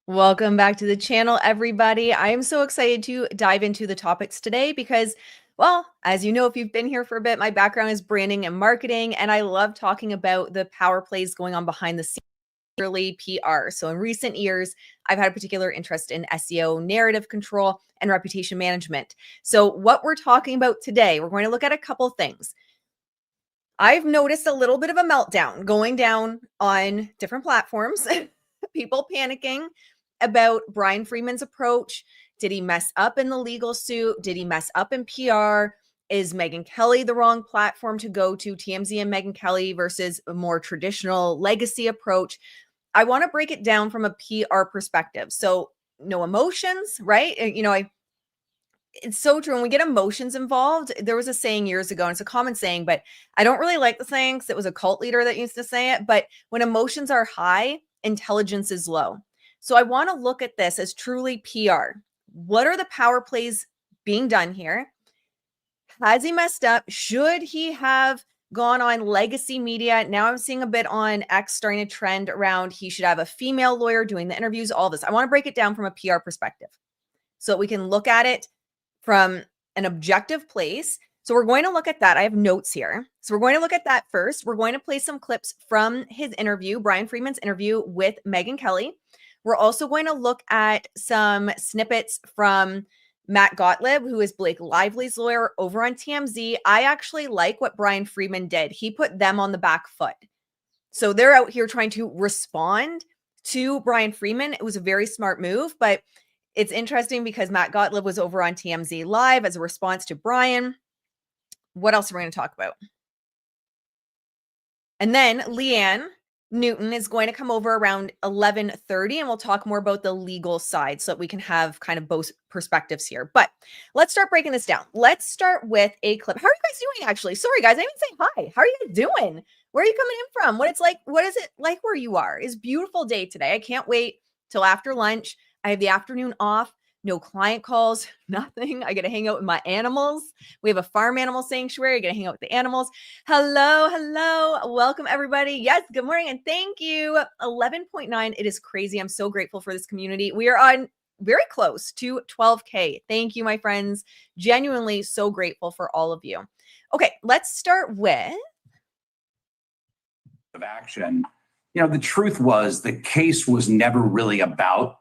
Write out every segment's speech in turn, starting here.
Welcome back to the channel, everybody. I am so excited to dive into the topics today because, well, as you know, if you've been here for a bit, my background is branding and marketing, and I love talking about the power plays going on behind the scenes, really PR. So in recent years, I've had a particular interest in SEO, narrative control, and reputation management. So what we're talking about today, we're going to look at a couple things. I've noticed a little bit of a meltdown going down on different platforms, people panicking about Bryan Freeman's approach. Did he mess up in the legal suit? Did he mess up in PR? Is Megyn Kelly the wrong platform to go to, TMZ and Megyn Kelly versus a more traditional legacy approach? I want to break it down from a PR perspective. So no emotions, right? It's so true. When we get emotions involved, there was a saying years ago, and it's a common saying, but I don't really like the saying because it was a cult leader that used to say it. But when emotions are high, intelligence is low. So I want to look at this as truly PR. What are the power plays being done here? Has he messed up? Should he have gone on legacy media? Now I'm seeing a bit on X starting to trend around he should have a female lawyer doing the interviews, all this. I want to break it down from a PR perspective so that we can look at it from an objective place. So we're going to look at that. I have notes here. So we're going to look at that first. We're going to play some clips from his interview, Bryan Freeman's interview with Megyn Kelly. We're also going to look at some snippets from Matt Gottlieb, who is Blake Lively's lawyer over on TMZ. I actually like what Bryan Freeman did. He put them on the back foot. So they're out here trying to respond to Bryan Freeman. It was a very smart move, but it's interesting because Matt Gottlieb was over on TMZ Live as a response to Bryan. What else are we going to talk about? And then Leanne Newton is going to come over around 11:30, and we'll talk more about the legal side so that we can have kind of both perspectives here. But let's start breaking this down. Let's start with a clip. How are you guys doing, actually? Sorry, guys. I didn't say hi. How are you guys doing? Where are you coming in from? What is it like where you are? It's a beautiful day today. I can't wait till after lunch. I have the afternoon off. No client calls, nothing. I get to hang out with my animals. We have a farm animal sanctuary. I get to hang out with the animals. Hello. Welcome, everybody. Yes, good morning, and thank you. 11.9. It is crazy. I'm so grateful for this community. We are on very close to 12K. Thank you, my friends. Genuinely so grateful for all of you. Okay, let's start with action. The truth was the case was never really about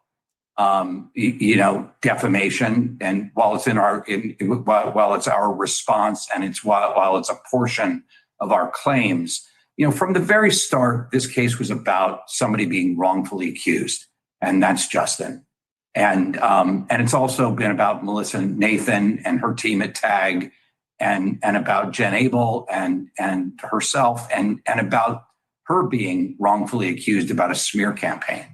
defamation. And while it's while it's our response and while it's a portion of our claims, from the very start, this case was about somebody being wrongfully accused, and that's Justin. And it's also been about Melissa Nathan and her team at TAG, and about Jen Abel and herself, and about her being wrongfully accused about a smear campaign.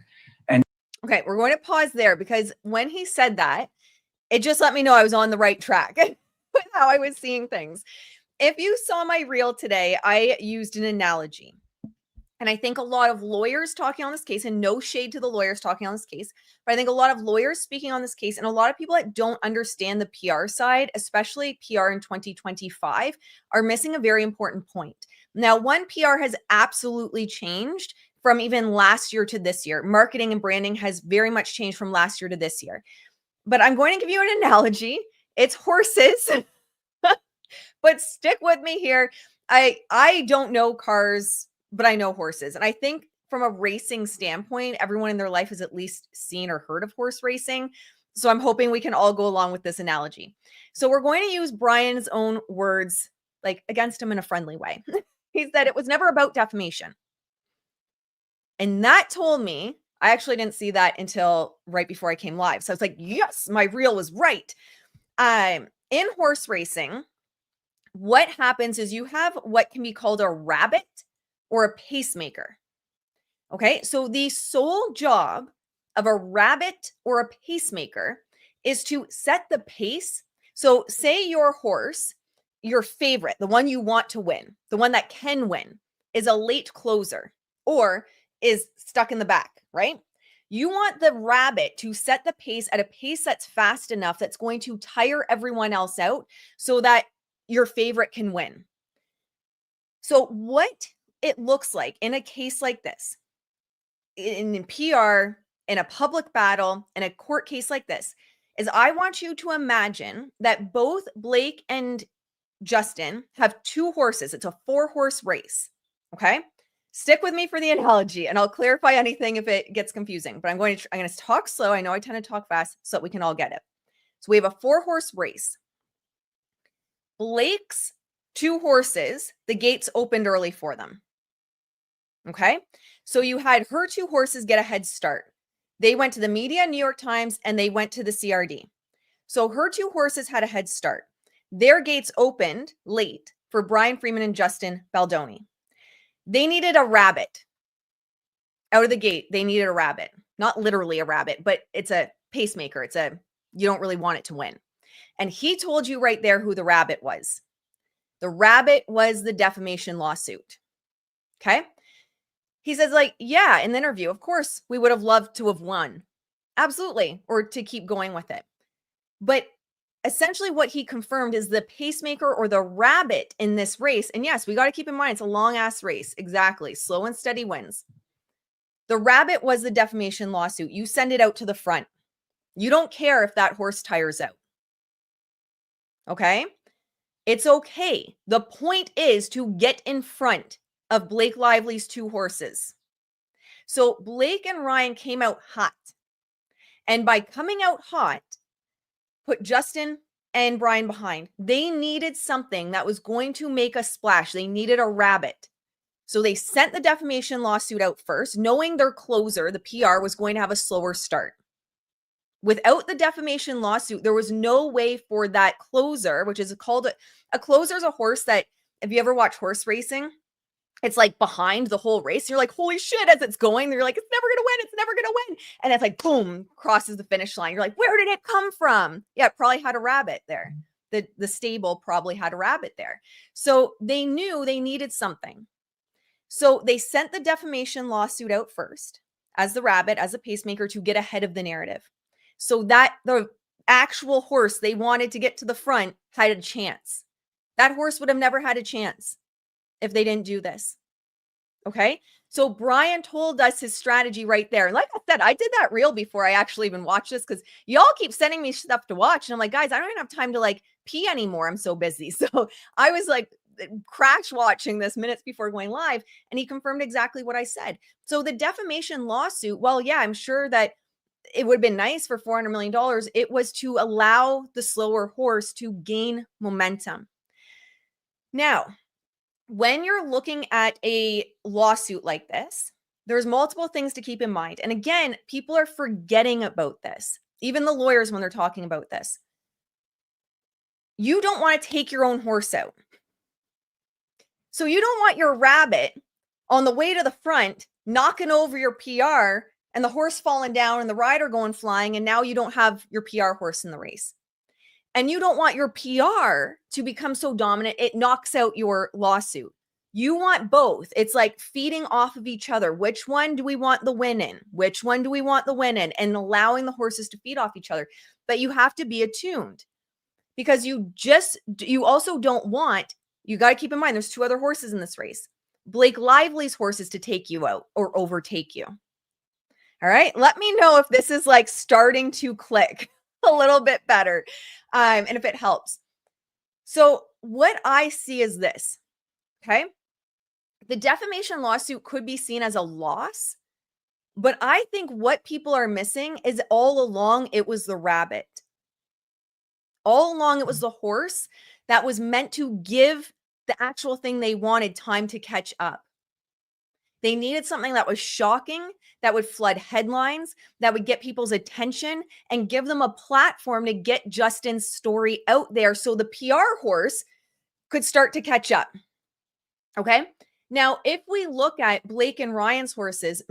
Okay, we're going to pause there because when he said that, it just let me know I was on the right track with how I was seeing things. If you saw my reel today, I used an analogy. And I think a lot of lawyers talking on this case, and no shade to the lawyers talking on this case, but I think a lot of lawyers speaking on this case and a lot of people that don't understand the PR side, especially PR in 2025, are missing a very important point. Now, one, PR has absolutely changed from even last year to this year. Marketing and branding has very much changed from last year to this year. But I'm going to give you an analogy. It's horses, but stick with me here. I don't know cars, but I know horses. And I think from a racing standpoint, everyone in their life has at least seen or heard of horse racing. So I'm hoping we can all go along with this analogy. So we're going to use Bryan's own words, like against him in a friendly way. He said it was never about defamation. And that told me, I actually didn't see that until right before I came live. So I was like, yes, my reel was right. In horse racing, what happens is you have what can be called a rabbit or a pacemaker. Okay, so the sole job of a rabbit or a pacemaker is to set the pace. So say your horse, your favorite, the one you want to win, the one that can win, is a late closer or is stuck in the back, right? You want the rabbit to set the pace at a pace that's fast enough that's going to tire everyone else out so that your favorite can win. So what it looks like in a case like this, in PR, in a public battle, in a court case like this, is I want you to imagine that both Blake and Justin have 2 horses. It's a 4-horse race. Okay. Stick with me for the analogy and I'll clarify anything if it gets confusing, but I'm going to talk slow. I know I tend to talk fast so that we can all get it. So we have a 4-horse race. Blake's 2 horses, the gates opened early for them. Okay. So you had her 2 horses get a head start. They went to the media, New York Times, and they went to the CRD. So her 2 horses had a head start. Their gates opened late for Bryan Freeman and Justin Baldoni. They needed a rabbit. Out of the gate, they needed a rabbit. Not literally a rabbit, but it's a pacemaker. You don't really want it to win. And he told you right there who the rabbit was. The rabbit was the defamation lawsuit. Okay? He says, like, yeah, in the interview, of course, we would have loved to have won. Absolutely. Or to keep going with it. But essentially what he confirmed is the pacemaker or the rabbit in this race. And yes, we got to keep in mind, it's a long ass race. Exactly. Slow and steady wins. The rabbit was the defamation lawsuit. You send it out to the front. You don't care if that horse tires out. Okay? It's okay. The point is to get in front of Blake Lively's 2 horses. So Blake and Ryan came out hot. And by coming out hot, put Justin and Bryan behind. They needed something that was going to make a splash. They needed a rabbit. So they sent the defamation lawsuit out first, knowing their closer, the PR, was going to have a slower start. Without the defamation lawsuit, there was no way for that closer, which is called a closer, is a horse that, if you ever watch horse racing, it's like behind the whole race. You're like, holy shit, as it's going, you're like, it's never going to win. It's never going to win. And it's like, boom, crosses the finish line. You're like, where did it come from? Yeah, it probably had a rabbit there. The stable probably had a rabbit there. So they knew they needed something. So they sent the defamation lawsuit out first as the rabbit, as a pacemaker, to get ahead of the narrative. So that the actual horse they wanted to get to the front had a chance. That horse would have never had a chance if they didn't do this. Okay. So Bryan told us his strategy right there. And like I said, I did that reel before I actually even watched this because y'all keep sending me stuff to watch. And I'm like, guys, I don't even have time to like pee anymore. I'm so busy. So I was like crash watching this minutes before going live. And he confirmed exactly what I said. So the defamation lawsuit, well, yeah, I'm sure that it would have been nice for $400 million. It was to allow the slower horse to gain momentum. Now, when you're looking at a lawsuit like this, there's multiple things to keep in mind. And again, people are forgetting about this. Even the lawyers, when they're talking about this, you don't want to take your own horse out. So you don't want your rabbit on the way to the front, knocking over your PR and the horse falling down and the rider going flying. And now you don't have your PR horse in the race. And you don't want your PR to become so dominant, it knocks out your lawsuit. You want both. It's like feeding off of each other. Which one do we want the win in? Which one do we want the win in? And allowing the horses to feed off each other. But you have to be attuned because you also don't want, you got to keep in mind, there's 2 other horses in this race. Blake Lively's horses to take you out or overtake you. All right. Let me know if this is like starting to click a little bit better. And if it helps. So what I see is this, okay? The defamation lawsuit could be seen as a loss, but I think what people are missing is all along it was the rabbit. All along it was the horse that was meant to give the actual thing they wanted time to catch up. They needed something that was shocking, that would flood headlines, that would get people's attention and give them a platform to get Justin's story out there so the PR horse could start to catch up. Okay. Now, if we look at Blake and Ryan's horses,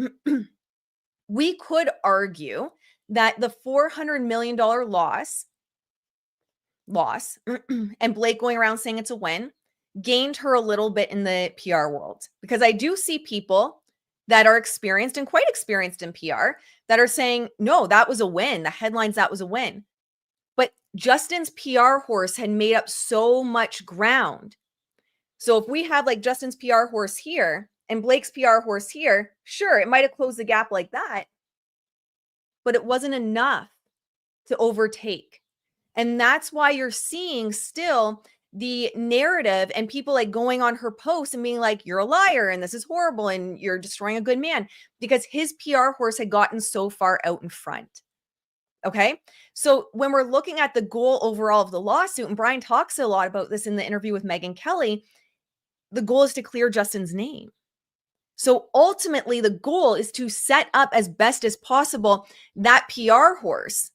we could argue that the $400 million loss, and Blake going around saying it's a win, gained her a little bit in the PR world, because I do see people that are experienced and quite experienced in PR that are saying, no, that was a win. The headlines, that was a win. But Justin's PR horse had made up so much ground. So if we have like Justin's PR horse here and Blake's PR horse here, sure, it might have closed the gap like that. but it wasn't enough to overtake. And that's why you're seeing still the narrative and people like going on her posts and being like, you're a liar and this is horrible and you're destroying a good man, because his PR horse had gotten so far out in front. Okay. So when we're looking at the goal overall of the lawsuit, and Bryan talks a lot about this in the interview with Megyn Kelly, the goal is to clear Justin's name. So ultimately, the goal is to set up as best as possible that PR horse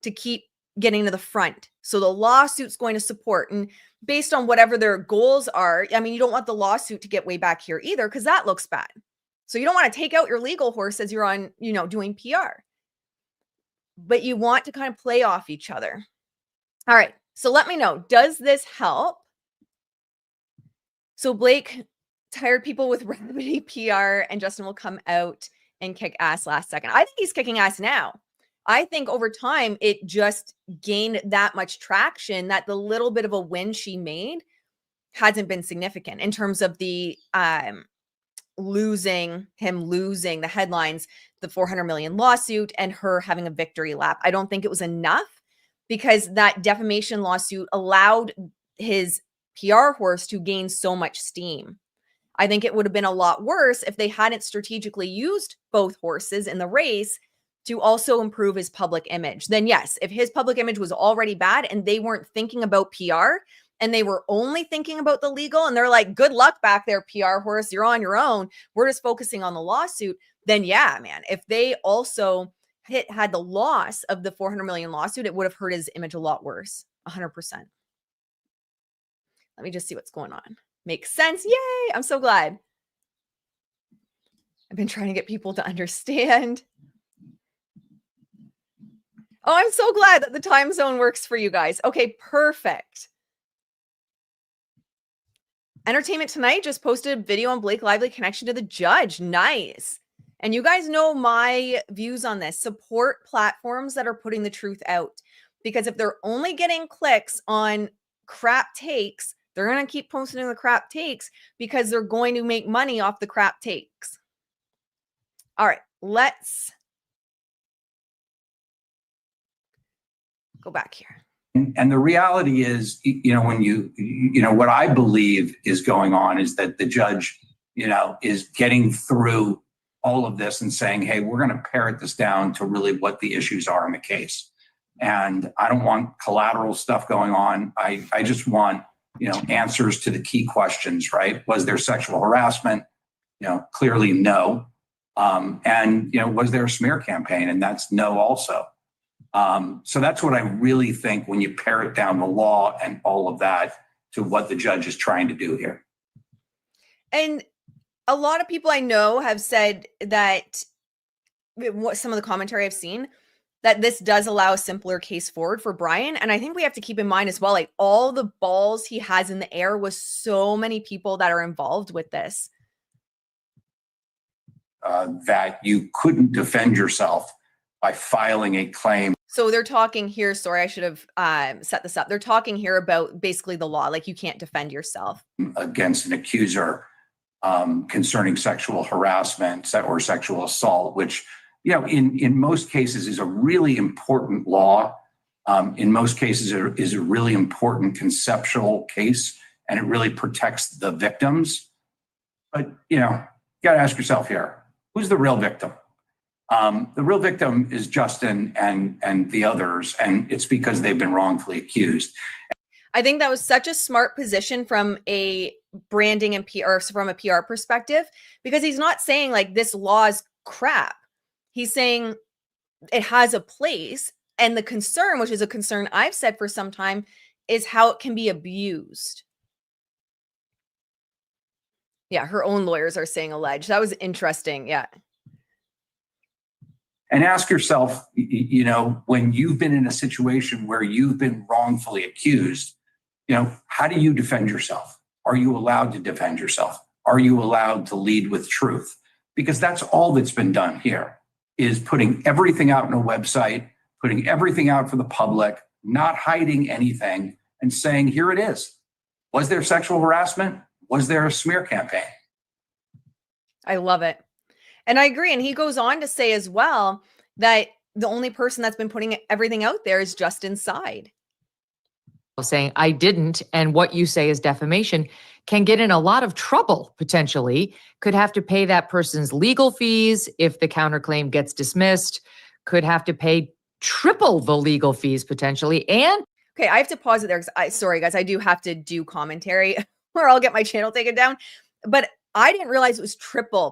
to keep getting to the front. So the lawsuit's going to support, and based on whatever their goals are, I mean, you don't want the lawsuit to get way back here either, because that looks bad. So you don't want to take out your legal horse as you're on, doing PR, but you want to kind of play off each other. All right. So let me know, does this help? So Blake tired people with remedy PR, and Justin will come out and kick ass last second. I think he's kicking ass now. I think over time, it just gained that much traction that the little bit of a win she made hasn't been significant in terms of the losing the headlines, the 400 million lawsuit, and her having a victory lap. I don't think it was enough, because that defamation lawsuit allowed his PR horse to gain so much steam. I think it would have been a lot worse if they hadn't strategically used both horses in the race to also improve his public image. Then yes, if his public image was already bad and they weren't thinking about PR and they were only thinking about the legal, and they're like, good luck back there, PR horse, you're on your own, we're just focusing on the lawsuit, then yeah, man, if they also had the loss of the 400 million lawsuit, it would have hurt his image a lot worse. 100%. Let me just see what's going on. Makes sense. Yay. I'm so glad. I've been trying to get people to understand. Oh, I'm so glad that the time zone works for you guys. Okay, perfect. Entertainment Tonight just posted a video on Blake Lively connection to the judge. Nice. And you guys know my views on this. Support platforms that are putting the truth out, because if they're only getting clicks on crap takes, they're going to keep posting the crap takes because they're going to make money off the crap takes. All right, let's go back here. And the reality is, when what I believe is going on is that the judge, is getting through all of this and saying, hey, we're going to parrot this down to really what the issues are in the case. And I don't want collateral stuff going on. I just want, answers to the key questions, right? Was there sexual harassment? Clearly no. And, was there a smear campaign? And that's no also. So that's what I really think when you parrot down the law and all of that to what the judge is trying to do here. And a lot of people I know have said that, what some of the commentary I've seen, that this does allow a simpler case forward for Bryan. And I think we have to keep in mind as well, like all the balls he has in the air with so many people that are involved with this. That you couldn't defend yourself by filing a claim. So they're talking here, sorry, I should have set this up. They're talking here about basically the law, like you can't defend yourself against an accuser concerning sexual harassment or sexual assault, which, in most cases is a really important law. In most cases it is a really important conceptual case, and it really protects the victims. But, you got to ask yourself here, who's the real victim? The real victim is Justin and the others, and it's because they've been wrongfully accused. I think that was such a smart position from a branding and PR, from a PR perspective, because he's not saying like this law is crap. He's saying it has a place, and the concern, which is a concern I've said for some time, is how it can be abused. Yeah, her own lawyers are saying alleged. That was interesting. Yeah. And ask yourself, when you've been in a situation where you've been wrongfully accused, how do you defend yourself? Are you allowed to defend yourself? Are you allowed to lead with truth? Because that's all that's been done here, is putting everything out on a website, putting everything out for the public, not hiding anything, and saying, here it is. Was there sexual harassment? Was there a smear campaign? I love it. And I agree. And he goes on to say as well, that the only person that's been putting everything out there is Justin's side. Saying I didn't, and what you say is defamation, can get in a lot of trouble potentially, could have to pay that person's legal fees if the counterclaim gets dismissed, could have to pay triple the legal fees potentially. And okay, I have to pause it there because sorry guys, I do have to do commentary or I'll get my channel taken down. But I didn't realize it was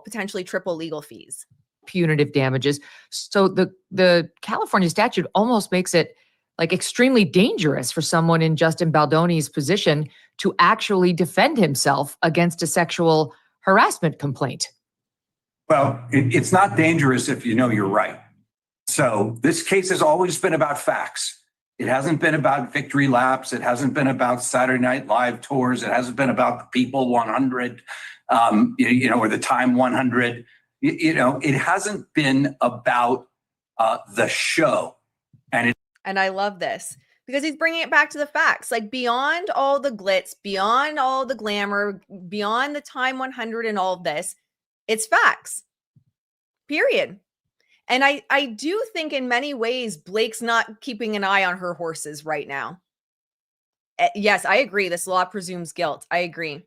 potentially triple legal fees. Punitive damages. So the California statute almost makes it like extremely dangerous for someone in Justin Baldoni's position to actually defend himself against a sexual harassment complaint. Well, it's not dangerous if you know you're right. So this case has always been about facts. It hasn't been about victory laps. It hasn't been about Saturday Night Live tours. It hasn't been about the People 100, or the Time 100. It hasn't been about the show. And I love this because he's bringing it back to the facts, like beyond all the glitz, beyond all the glamour, beyond the Time 100 and all of this, it's facts, period. And I do think in many ways, Blake's not keeping an eye on her horses right now. Yes, I agree. This law presumes guilt. I agree.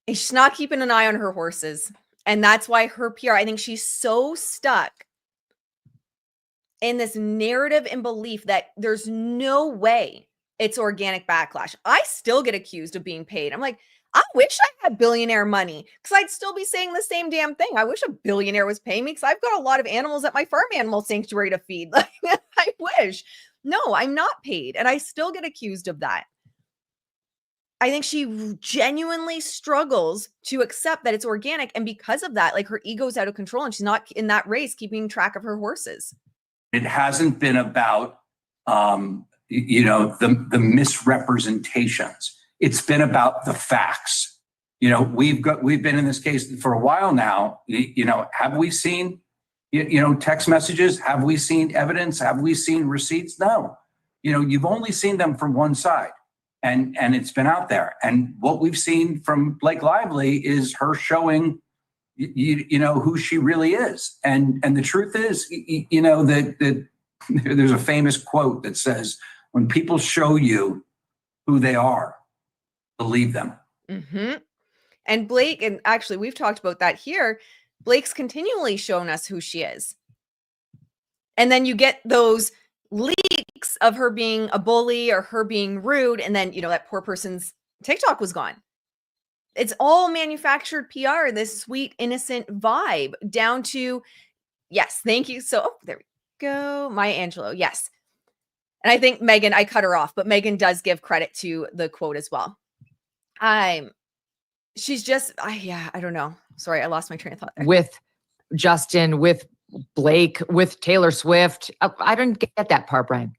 She's not keeping an eye on her horses. And that's why her PR, I think she's so stuck in this narrative and belief that there's no way it's organic backlash. I still get accused of being paid. I'm like, I wish I had billionaire money because I'd still be saying the same damn thing. I wish a billionaire was paying me because I've got a lot of animals at my farm animal sanctuary to feed. Like, I wish. No, I'm not paid. And I still get accused of that. I think she genuinely struggles to accept that it's organic. And because of that, like her ego's out of control and she's not in that race keeping track of her horses. It hasn't been about, the misrepresentations. It's been about the facts. We've been in this case for a while now. Have we seen, text messages? Have we seen evidence? Have we seen receipts? No. You've only seen them from one side, and it's been out there. And what we've seen from Blake Lively is her showing who she really is. And the truth is, that there's a famous quote that says, when people show you who they are, believe them. Mm-hmm. And Blake, and actually we've talked about that here, Blake's continually shown us who she is. And then you get those leaks of her being a bully or her being rude. And then, that poor person's TikTok was gone. It's all manufactured PR, this sweet, innocent vibe down to, yes, thank you. So there we go. Maya Angelou. Yes. And I think Megyn, I cut her off, but Megyn does give credit to the quote as well. She's just, I don't know. Sorry, I lost my train of thought there. With Justin, with Blake, with Taylor Swift. I didn't get that part, Bryan.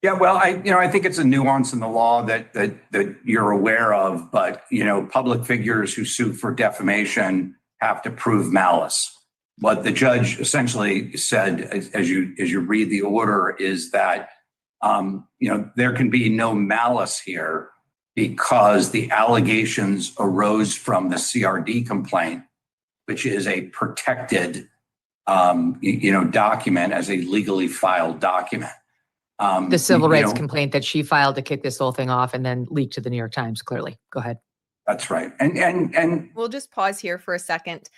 Yeah, well, I think it's a nuance in the law that you're aware of, but public figures who sue for defamation have to prove malice. What the judge essentially said, as you read the order, is that there can be no malice here because the allegations arose from the CRD complaint, which is a protected document as a legally filed document. The civil rights complaint that she filed to kick this whole thing off and then leaked to the New York Times, clearly. Go ahead. That's right. And we'll just pause here for a second.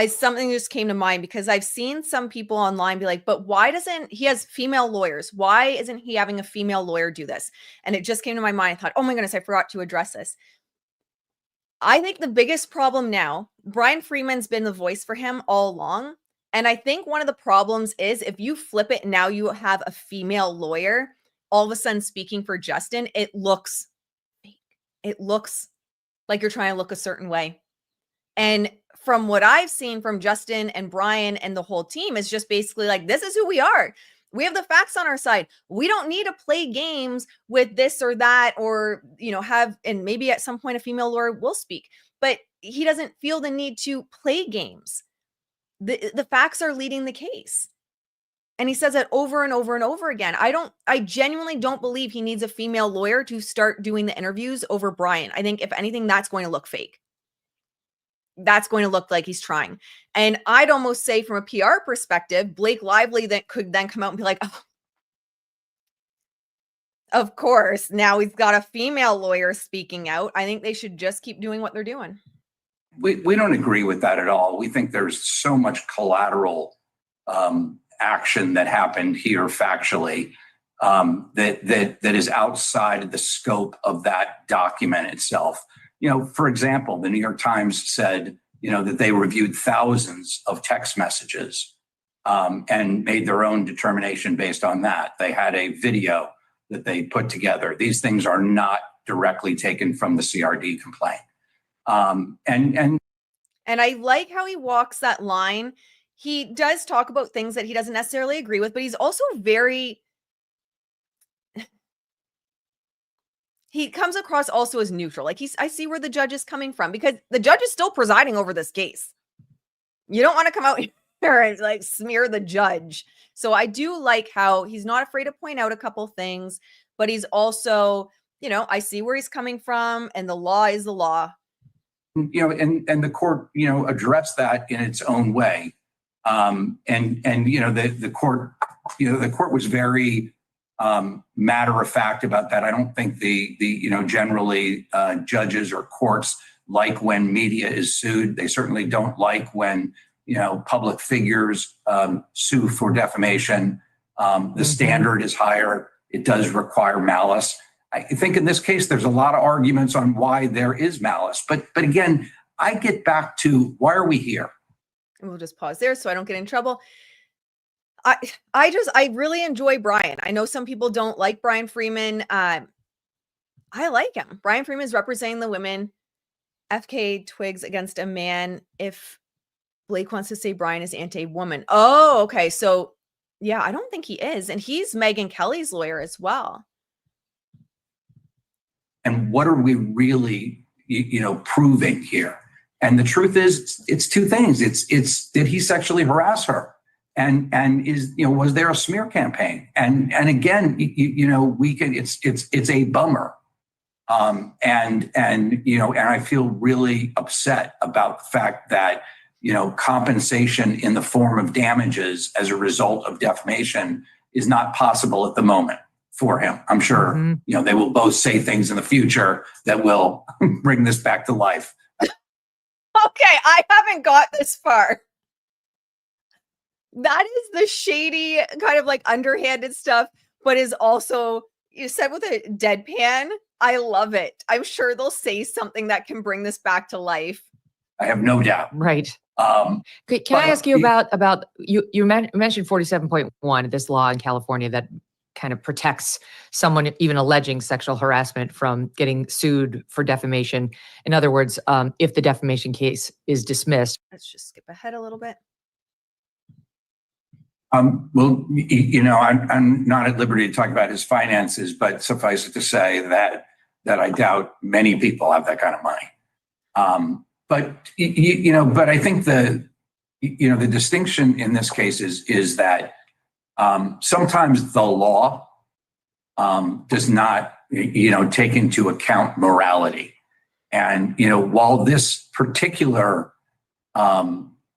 Something just came to mind because I've seen some people online be like, but why doesn't he has female lawyers? Why isn't he having a female lawyer do this? And it just came to my mind. I thought, oh my goodness, I forgot to address this. I think the biggest problem now, Bryan Freeman's been the voice for him all along. And I think one of the problems is if you flip it, now you have a female lawyer all of a sudden speaking for Justin, it looks fake. It looks like you're trying to look a certain way. And from what I've seen from Justin and Bryan and the whole team is just basically like, this is who we are. We have the facts on our side. We don't need to play games with this or that, or, and maybe at some point a female lawyer will speak, but he doesn't feel the need to play games. The facts are leading the case. And he says it over and over and over again. I genuinely don't believe he needs a female lawyer to start doing the interviews over Bryan. I think if anything, that's going to look fake. that's going to look like he's trying. And I'd almost say from a PR perspective, Blake Lively that could then come out and be like, oh, of course, now he's got a female lawyer speaking out. I think they should just keep doing what they're doing. We don't agree with that at all. We think there's so much collateral action that happened here factually that is outside the scope of that document itself. For example, the New York Times said, that they reviewed thousands of text messages and made their own determination based on that. They had a video that they put together. These things are not directly taken from the CRD complaint. And I like how he walks that line. He does talk about things that he doesn't necessarily agree with, but he's also he comes across also as neutral. Like I see where the judge is coming from, because the judge is still presiding over this case. You don't want to come out here and like smear the judge. So I do like how he's not afraid to point out a couple things, but he's also, I see where he's coming from, and the law is the law. and the court, addressed that in its own way. The court was very matter of fact about that. I don't think generally judges or courts like when media is sued. They certainly don't like when public figures sue for defamation. The standard is higher. It does require malice. I think in this case, there's a lot of arguments on why there is malice. But again, I get back to, why are we here? And we'll just pause there so I don't get in trouble. I really enjoy Bryan. I know some people don't like Bryan Freeman. I like him. Bryan Freeman is representing the women. FK twigs against a man if Blake wants to say Bryan is anti-woman. Oh, okay. So yeah, I don't think he is. And he's Megyn Kelly's lawyer as well. And what are we really, proving here? And the truth is, it's two things. It's did he sexually harass her? And was there a smear campaign? And again, it's a bummer. And I feel really upset about the fact that, compensation in the form of damages as a result of defamation is not possible at the moment for him. I'm sure, they will both say things in the future that will bring this back to life. Okay, I haven't got this far. That is the shady kind of like underhanded stuff, but is also, you said, with a deadpan. I love it. I'm sure they'll say something that can bring this back to life. I have no doubt. Right. Can I ask you about you mentioned 47.1, this law in California that kind of protects someone even alleging sexual harassment from getting sued for defamation. In other words, if the defamation case is dismissed. Let's just skip ahead a little bit. I'm not at liberty to talk about his finances, but suffice it to say that I doubt many people have that kind of money. But I think the distinction in this case is that sometimes the law does not, take into account morality. And, while this particular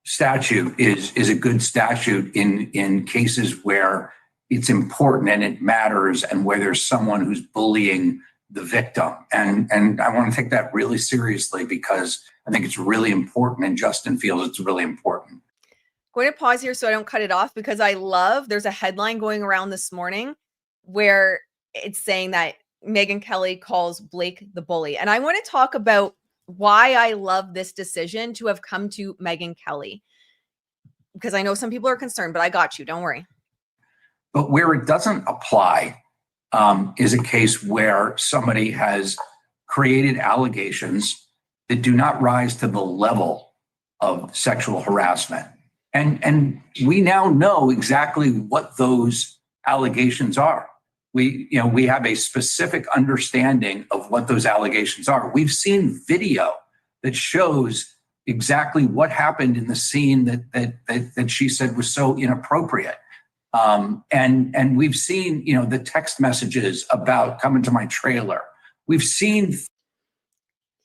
statute is a good statute in cases where it's important and it matters, and where there's someone who's bullying the victim. And I want to take that really seriously, because I think it's really important, and Justin feels it's really important. Going to pause here so I don't cut it off, because there's a headline going around this morning where it's saying that Megyn Kelly calls Blake the bully. And I want to talk about why I love this decision to have come to Megyn Kelly, because I know some people are concerned, but I got you. Don't worry. But where it doesn't apply is a case where somebody has created allegations that do not rise to the level of sexual harassment. And we now know exactly what those allegations are. We have a specific understanding of what those allegations are. We've seen video that shows exactly what happened in the scene that she said was so inappropriate. And we've seen, the text messages about coming to my trailer. We've seen.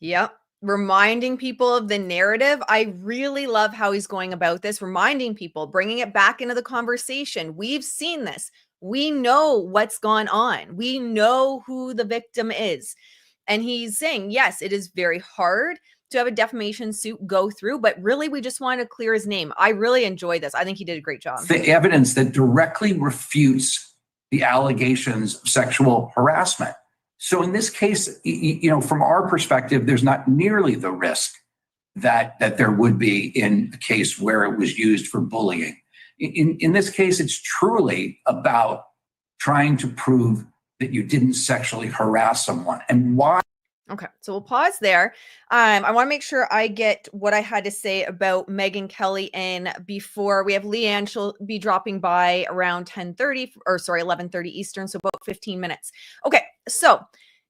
Yep. reminding people of the narrative. I really love how he's going about this, reminding people, bringing it back into the conversation. We've seen this. We know what's gone on. We know who the victim is. And he's saying, yes, it is very hard to have a defamation suit go through, but really we just want to clear his name. I really enjoyed this. I think he did a great job. The evidence that directly refutes the allegations of sexual harassment. So in this case, from our perspective, there's not nearly the risk that there would be in a case where it was used for bullying. In this case, it's truly about trying to prove that you didn't sexually harass someone and why. Okay, so we'll pause there. I want to make sure I get what I had to say about Megyn Kelly in before we have Leanne. She'll be dropping by around 11:30 Eastern, so about 15 minutes. Okay, so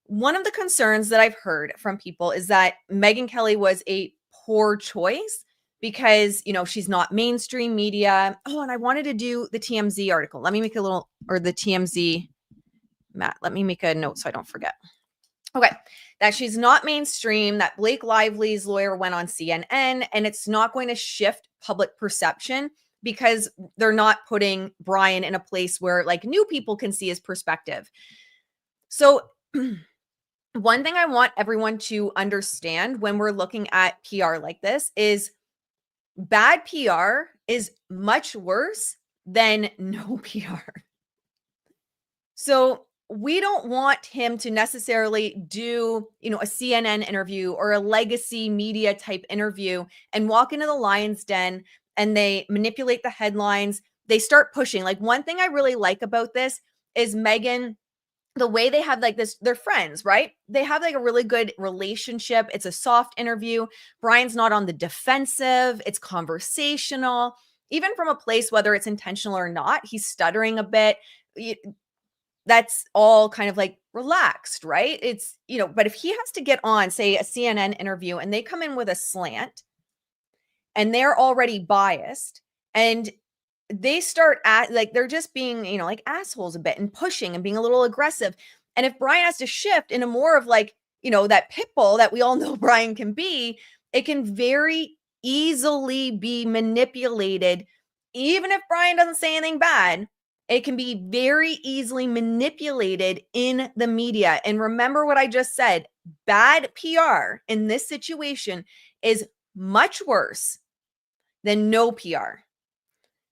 one of the concerns that I've heard from people is that Megyn Kelly was a poor choice because, she's not mainstream media. Oh, and I wanted to do the TMZ article. Let me make the TMZ, Matt, let me make a note so I don't forget. Okay, that she's not mainstream, that Blake Lively's lawyer went on CNN, and it's not going to shift public perception because they're not putting Bryan in a place where new people can see his perspective. So one thing I want everyone to understand when we're looking at PR like this is bad PR is much worse than no PR. So we don't want him to necessarily do, a CNN interview or a legacy media type interview and walk into the lion's den and they manipulate the headlines. They start pushing. One thing I really like about this is Megyn, the way they have they're friends, right? They have a really good relationship. It's a soft interview. Bryan's not on the defensive. It's conversational, even from a place, whether it's intentional or not. He's stuttering a bit. That's all kind of relaxed, right? It's, but if he has to get on, say, a CNN interview and they come in with a slant and they're already biased and they start they're just being, assholes a bit and pushing and being a little aggressive. And if Bryan has to shift into more of that pit bull that we all know Bryan can be, it can very easily be manipulated. Even if Bryan doesn't say anything bad, it can be very easily manipulated in the media. And remember what I just said, bad PR in this situation is much worse than no PR.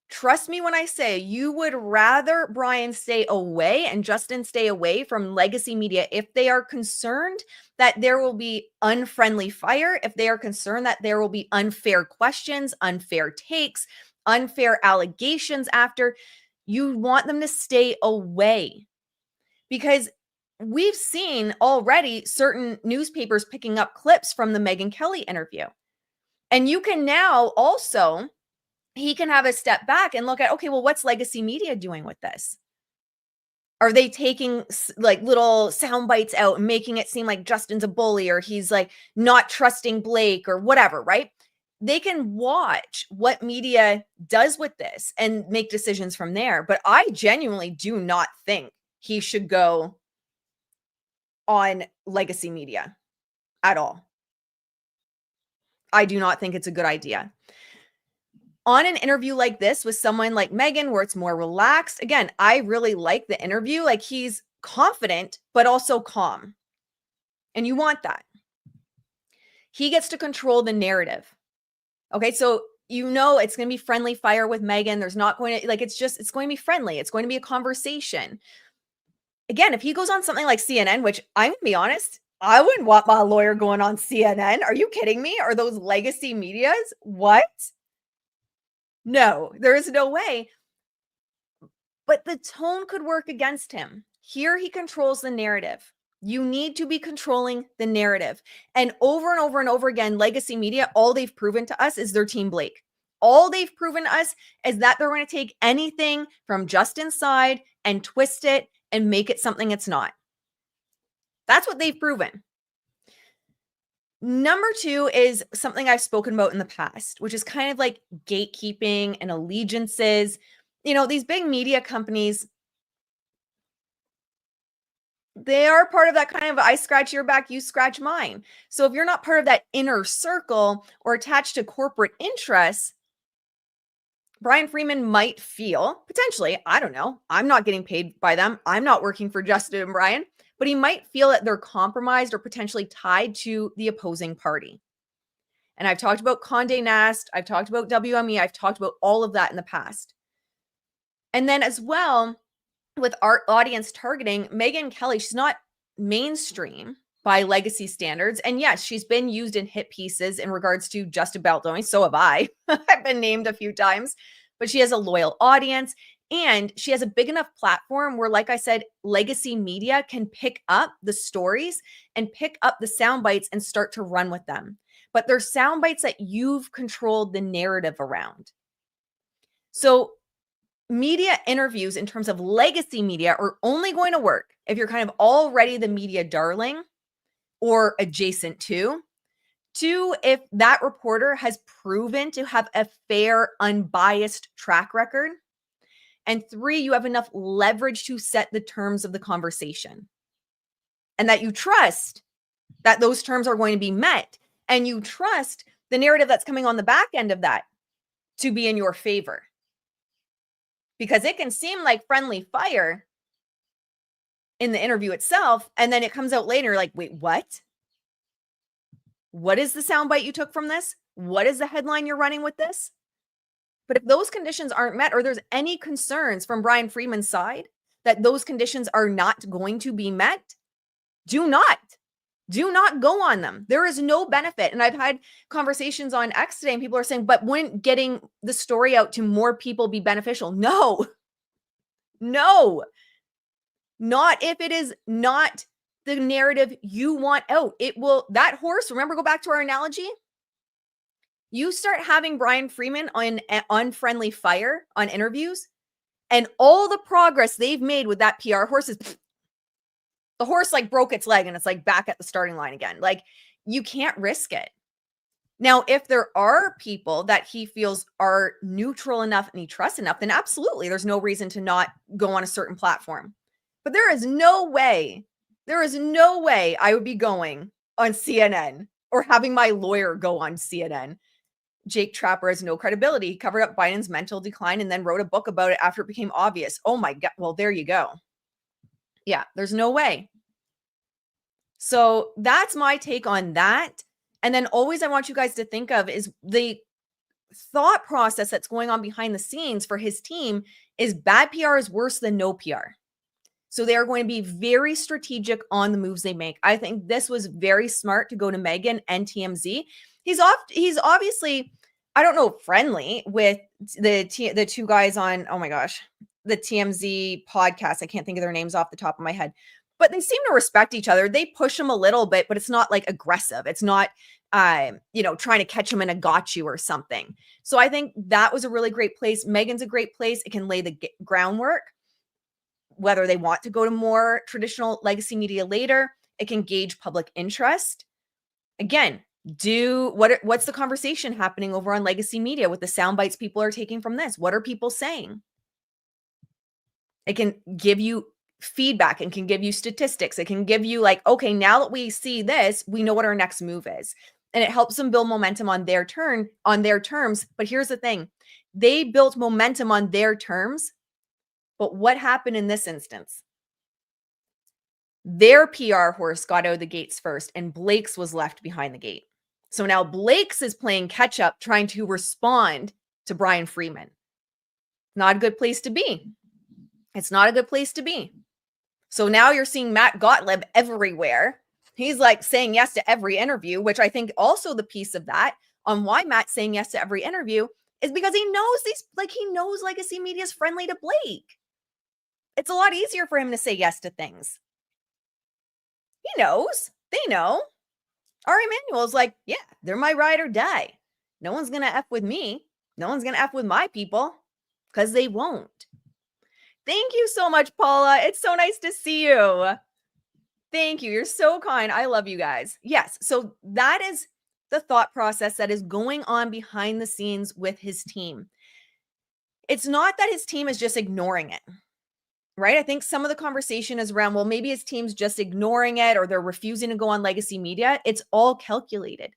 Trust me when I say you would rather Bryan stay away and Justin stay away from legacy media if they are concerned that there will be unfriendly fire, if they are concerned that there will be unfair questions, unfair takes, unfair allegations after. You want them to stay away because we've seen already certain newspapers picking up clips from the Megyn Kelly interview. And you can now also, he can have a step back and look at, okay, well, what's legacy media doing with this? Are they taking little sound bites out and making it seem like Justin's a bully or he's not trusting Blake or whatever, right? They can watch what media does with this and make decisions from there. But I genuinely do not think he should go on legacy media at all. I do not think it's a good idea. On an interview like this with someone like Megyn, where it's more relaxed, again, I really like the interview. He's confident, but also calm. And you want that. He gets to control the narrative. Okay, so it's going to be friendly fire with Megyn. There's not going to, it's going to be friendly. It's going to be a conversation. Again, if he goes on something like CNN, which I'm going to be honest, I wouldn't want my lawyer going on CNN. Are you kidding me? Are those legacy medias? What? No, there is no way. But the tone could work against him. Here he controls the narrative. You need to be controlling the narrative. And over and over and over again, legacy media, all they've proven to us is they're Team Blake. All they've proven to us is that they're going to take anything from Justin's side and twist it and make it something it's not. That's what they've proven. Number two is something I've spoken about in the past, which is kind of gatekeeping and allegiances. These big media companies, They are part of that kind of I scratch your back, you scratch mine. So if you're not part of that inner circle or attached to corporate interests, Bryan Freeman might feel potentially, I don't know, I'm not getting paid by them. I'm not working for Justin and Bryan, but he might feel that they're compromised or potentially tied to the opposing party. And I've talked about Condé Nast, I've talked about WME, I've talked about all of that in the past. And then as well, with art audience targeting, Megyn Kelly, she's not mainstream by legacy standards. And yes, she's been used in hit pieces in regards to just about doing. So have I. I've been named a few times, but she has a loyal audience and she has a big enough platform where, like I said, legacy media can pick up the stories and pick up the sound bites and start to run with them. But they're sound bites that you've controlled the narrative around. So media interviews in terms of legacy media are only going to work if you're kind of already the media darling or adjacent to. Two, if that reporter has proven to have a fair, unbiased track record. And three, you have enough leverage to set the terms of the conversation and that you trust that those terms are going to be met. And you trust the narrative that's coming on the back end of that to be in your favor. Because it can seem like friendly fire in the interview itself, and then it comes out later like, wait, what? What is the soundbite you took from this? What is the headline you're running with this? But if those conditions aren't met, or there's any concerns from Bryan Freeman's side that those conditions are not going to be met, do not go on them. There is no benefit. And I've had conversations on X today and people are saying, but wouldn't getting the story out to more people be beneficial? No, not if it is not the narrative you want out. It will, that horse, remember, go back to our analogy. You start having Bryan Freeman on unfriendly fire on interviews and all the progress they've made with that PR horse is the horse like broke its leg and it's like back at the starting line again. Like you can't risk it. Now, if there are people that he feels are neutral enough and he trusts enough, then absolutely, there's no reason to not go on a certain platform. But there is no way I would be going on CNN or having my lawyer go on CNN. Jake Trapper has no credibility. He covered up Biden's mental decline and then wrote a book about it after it became obvious. Oh my God. Well, there you go. Yeah, there's no way. So that's my take on that. And then always I want you guys to think of is the thought process that's going on behind the scenes for his team is bad PR is worse than no PR. So they are going to be very strategic on the moves they make. I think this was very smart to go to Megyn and TMZ. He's obviously, I don't know, friendly with the two guys on, oh my gosh, the TMZ podcast. I can't think of their names off the top of my head, but they seem to respect each other. They push him a little bit, but it's not like aggressive. It's not, trying to catch him in a got you or something. So I think that was a really great place. Megyn's a great place. It can lay the groundwork. Whether they want to go to more traditional legacy media later, it can gauge public interest. Again, what's the conversation happening over on legacy media with the sound bites people are taking from this? What are people saying? It can give you feedback and can give you statistics. It can give you like, okay, now that we see this, we know what our next move is. And it helps them build momentum on their terms. But here's the thing. They built momentum on their terms. But what happened in this instance? Their PR horse got out of the gates first and Blake's was left behind the gate. So now Blake's is playing catch up, trying to respond to Bryan Freeman. Not a good place to be. It's not a good place to be. So now you're seeing Matt Gottlieb everywhere. He's like saying yes to every interview, which I think also the piece of that on why Matt's saying yes to every interview is because he knows legacy media is friendly to Blake. It's a lot easier for him to say yes to things. He knows. They know. Ari Emanuel's like, yeah, they're my ride or die. No one's going to F with me. No one's going to F with my people because they won't. Thank you so much, Paula. It's so nice to see you. Thank you. You're so kind. I love you guys. Yes. So that is the thought process that is going on behind the scenes with his team. It's not that his team is just ignoring it. right? I think some of the conversation is around, well, maybe his team's just ignoring it or they're refusing to go on legacy media. It's all calculated.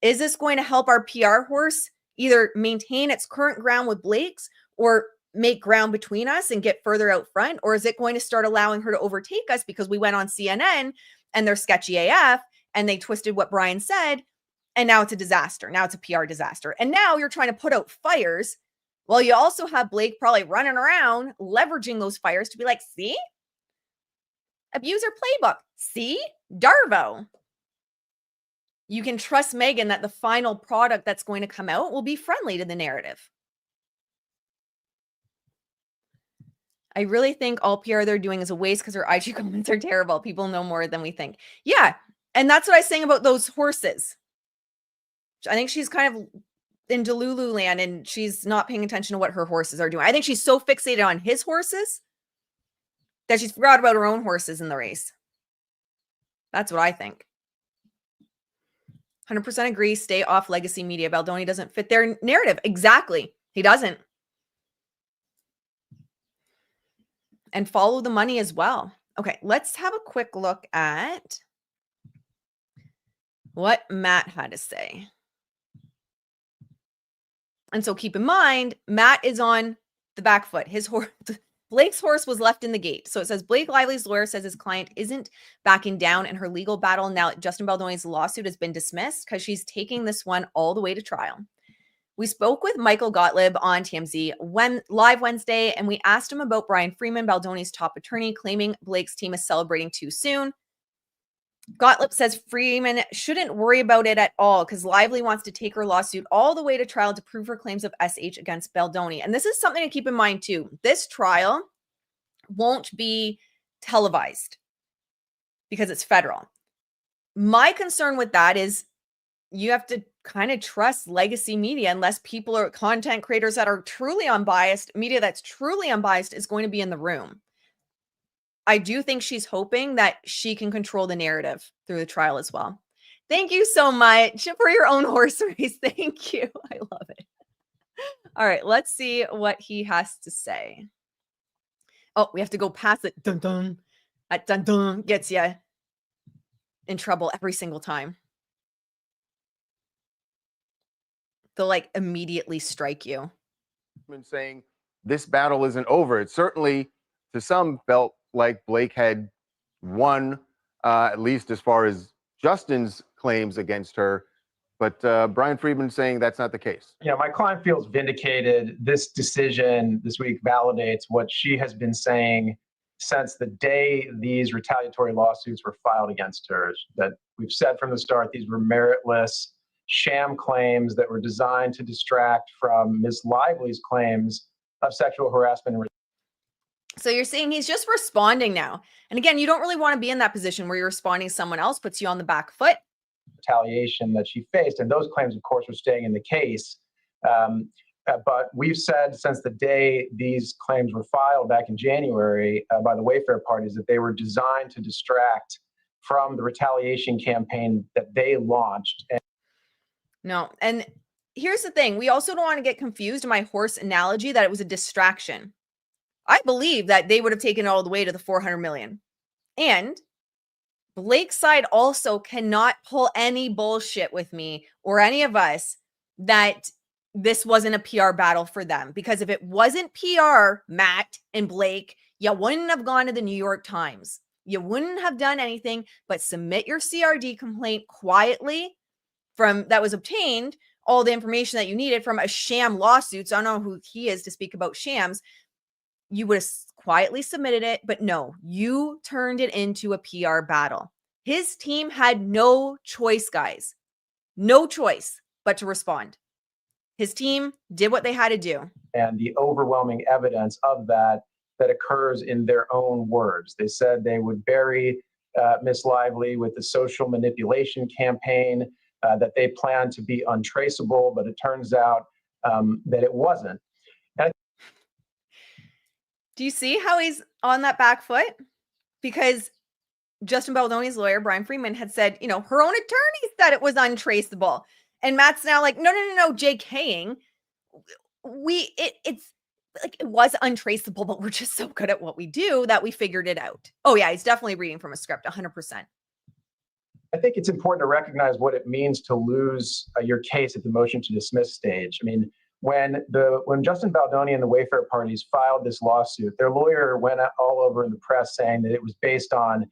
Is this going to help our PR horse either maintain its current ground with Blake's or make ground between us and get further out front? Or is it going to start allowing her to overtake us because we went on CNN and they're sketchy AF and they twisted what Bryan said? And now it's a disaster. Now it's a PR disaster. And now you're trying to put out fires. Well, you also have Blake probably running around, leveraging those fires to be like, see? Abuser playbook. See? Darvo. You can trust Megyn that the final product that's going to come out will be friendly to the narrative. I really think all PR they're doing is a waste because her IG comments are terrible. People know more than we think. Yeah. And that's what I was saying about those horses. I think she's kind of in Delulu land and she's not paying attention to what her horses are doing. I think she's so fixated on his horses that she's forgot about her own horses in the race. That's what I think. 100% agree. Stay off legacy media. Baldoni doesn't fit their narrative. Exactly. He doesn't. And follow the money as well. Okay, let's have a quick look at what Matt had to say. And so keep in mind, Matt is on the back foot. His horse, Blake's horse was left in the gate. So it says Blake Lively's lawyer says his client isn't backing down in her legal battle. Now Justin Baldoni's lawsuit has been dismissed because she's taking this one all the way to trial. We spoke with Michael Gottlieb on TMZ live Wednesday, and we asked him about Bryan Freeman, Baldoni's top attorney, claiming Blake's team is celebrating too soon. Gottlieb says Freeman shouldn't worry about it at all because Lively wants to take her lawsuit all the way to trial to prove her claims of SH against Baldoni. And this is something to keep in mind too. This trial won't be televised because it's federal. My concern with that is you have to kind of trust legacy media unless people are content creators that are truly unbiased. Media that's truly unbiased is going to be in the room. I do think she's hoping that she can control the narrative through the trial as well. Thank you so much for your own horse race. Thank you. I love it. All right, let's see what he has to say. Oh, we have to go past it. Dun dun. That dun dun gets you in trouble every single time. They'll like immediately strike you. Saying this battle isn't over. It certainly, to some, felt like Blake had won, at least as far as Justin's claims against her. But Bryan Freeman saying that's not the case. Yeah, my client feels vindicated. This decision this week validates what she has been saying since the day these retaliatory lawsuits were filed against her. That we've said from the start, these were meritless sham claims that were designed to distract from Ms. Lively's claims of sexual harassment. So you're saying he's just responding now. And again, you don't really want to be in that position where you're responding to someone else, puts you on the back foot. Retaliation that she faced. And those claims, of course, are staying in the case. But we've said since the day these claims were filed back in January by the Wayfair parties that they were designed to distract from the retaliation campaign that they launched. No. And here's the thing. We also don't want to get confused in my horse analogy that it was a distraction. I believe that they would have taken it all the way to the 400 million. And Blake's side also cannot pull any bullshit with me or any of us that this wasn't a PR battle for them. Because if it wasn't PR, Matt and Blake, you wouldn't have gone to the New York Times. You wouldn't have done anything but submit your CRD complaint quietly from that was obtained, all the information that you needed from a sham lawsuit. So I don't know who he is to speak about shams. You would have quietly submitted it, but no, you turned it into a PR battle. His team had no choice, guys. No choice but to respond. His team did what they had to do. And the overwhelming evidence of that occurs in their own words. They said they would bury Miss Lively with the social manipulation campaign, that they planned to be untraceable, but it turns out that it wasn't. Do you see how he's on that back foot? Because Justin Baldoni's lawyer, Bryan Freeman, had said, you know, her own attorney said it was untraceable. And Matt's now like, no, JKing. It's like, was untraceable, but we're just so good at what we do that we figured it out. Oh yeah, he's definitely reading from a script, 100%. I think it's important to recognize what it means to lose your case at the motion to dismiss stage. I mean, when Justin Baldoni and the Wayfair parties filed this lawsuit, their lawyer went all over in the press saying that it was based on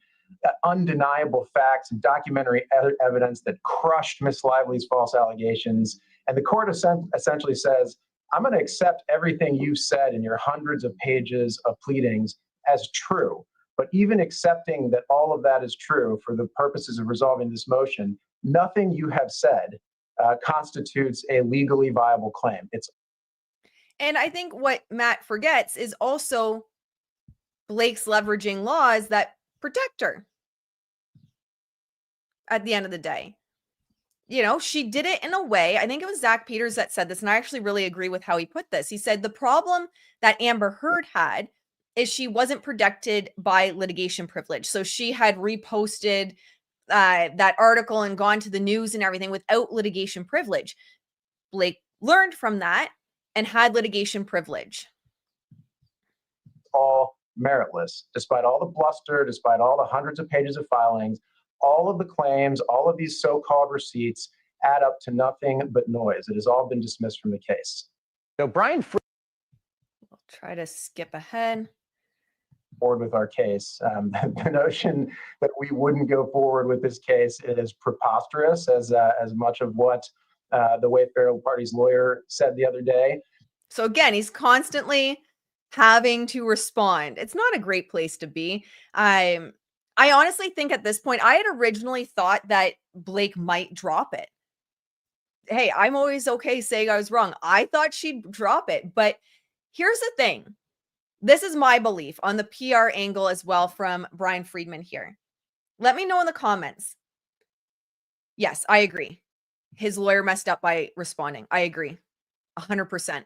undeniable facts and documentary evidence that crushed Miss Lively's false allegations. And the court essentially says, I'm going to accept everything you've said in your hundreds of pages of pleadings as true. But even accepting that all of that is true for the purposes of resolving this motion, nothing you have said constitutes a legally viable claim. And I think what Matt forgets is also Blake's leveraging laws that protect her at the end of the day. You know, she did it in a way, I think it was Zach Peters that said this, and I actually really agree with how he put this. He said the problem that Amber Heard had is she wasn't protected by litigation privilege. So she had reposted that article and gone to the news and everything without litigation privilege. Blake learned from that and had litigation privilege. All meritless, despite all the bluster, despite all the hundreds of pages of filings, all of the claims, all of these so-called receipts add up to nothing but noise. It has all been dismissed from the case. So Bryan, We'll try to skip ahead. Forward with our case. The notion that we wouldn't go forward with this case is preposterous, as much of what the Wayfair party's lawyer said the other day. So again, he's constantly having to respond. It's not a great place to be. I honestly think at this point, I had originally thought that Blake might drop it. Hey, I'm always okay saying I was wrong. I thought she'd drop it, but here's the thing. This is my belief on the PR angle as well from Bryan Friedman here. Let me know in the comments. Yes, I agree. His lawyer messed up by responding. I agree. 100%.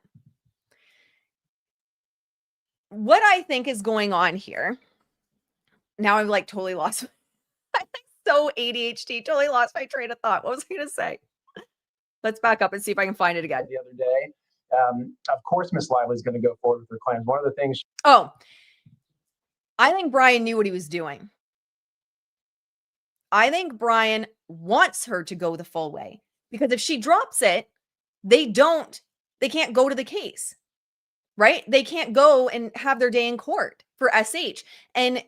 What I think is going on here, now I'm like totally lost. I'm so ADHD, totally lost my train of thought. What was I going to say? Let's back up and see if I can find it again. The other day. Of course, Miss Lively is going to go forward with her claims. One of the things. I think Bryan knew what he was doing. I think Bryan wants her to go the full way because if she drops it, they can't go to the case, right? They can't go and have their day in court for SH. And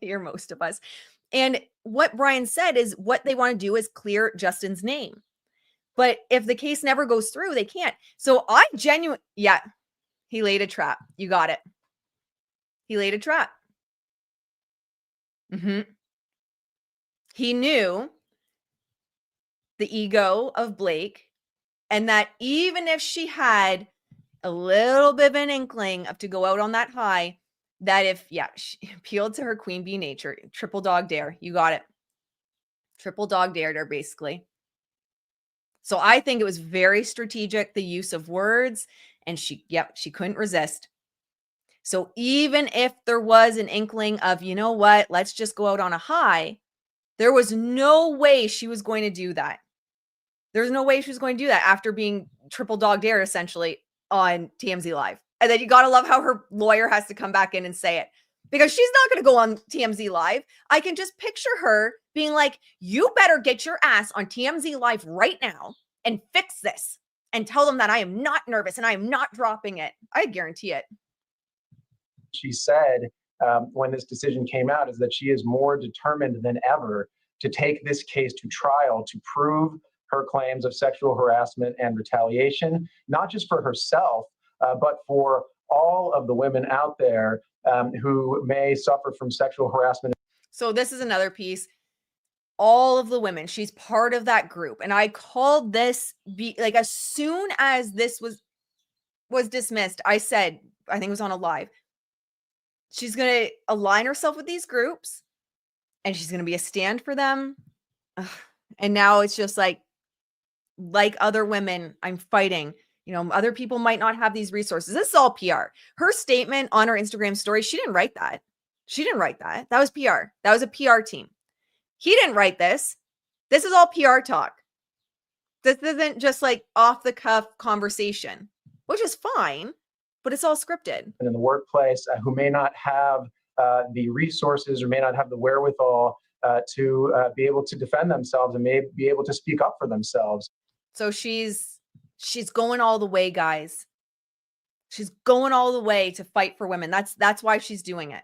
you're most of us. And what Bryan said is what they want to do is clear Justin's name. But if the case never goes through, they can't. So he laid a trap. You got it. He laid a trap. He knew the ego of Blake and that even if she had a little bit of an inkling of to go out on that high, that she appealed to her queen bee nature, triple dog dare. You got it. Triple dog dared her, basically. So I think it was very strategic, the use of words, and she couldn't resist. So even if there was an inkling of, you know what, let's just go out on a high, there was no way she was going to do that. There's no way she was going to do that after being triple dog dared essentially on TMZ Live. And then you got to love how her lawyer has to come back in and say it because she's not going to go on TMZ Live. I can just picture her being like, you better get your ass on TMZ Live right now and fix this and tell them that I am not nervous and I am not dropping it. I guarantee it. She said when this decision came out is that she is more determined than ever to take this case to trial to prove her claims of sexual harassment and retaliation, not just for herself, but for all of the women out there who may suffer from sexual harassment. So this is another piece. All of the women, she's part of that group. And I called this, as soon as this was dismissed, I said, I think it was on a live, she's going to align herself with these groups and she's going to be a stand for them. Ugh. And now it's just like other women, I'm fighting. Other people might not have these resources. This is all PR. Her statement on her Instagram story, she didn't write that. That was PR. That was a PR team. He didn't write this. This is all PR talk. This isn't just like off the cuff conversation, which is fine. but it's all scripted. In the workplace who may not have the resources or may not have the wherewithal to be able to defend themselves and may be able to speak up for themselves. So she's going all the way, guys. She's going all the way to fight for women. That's why she's doing it.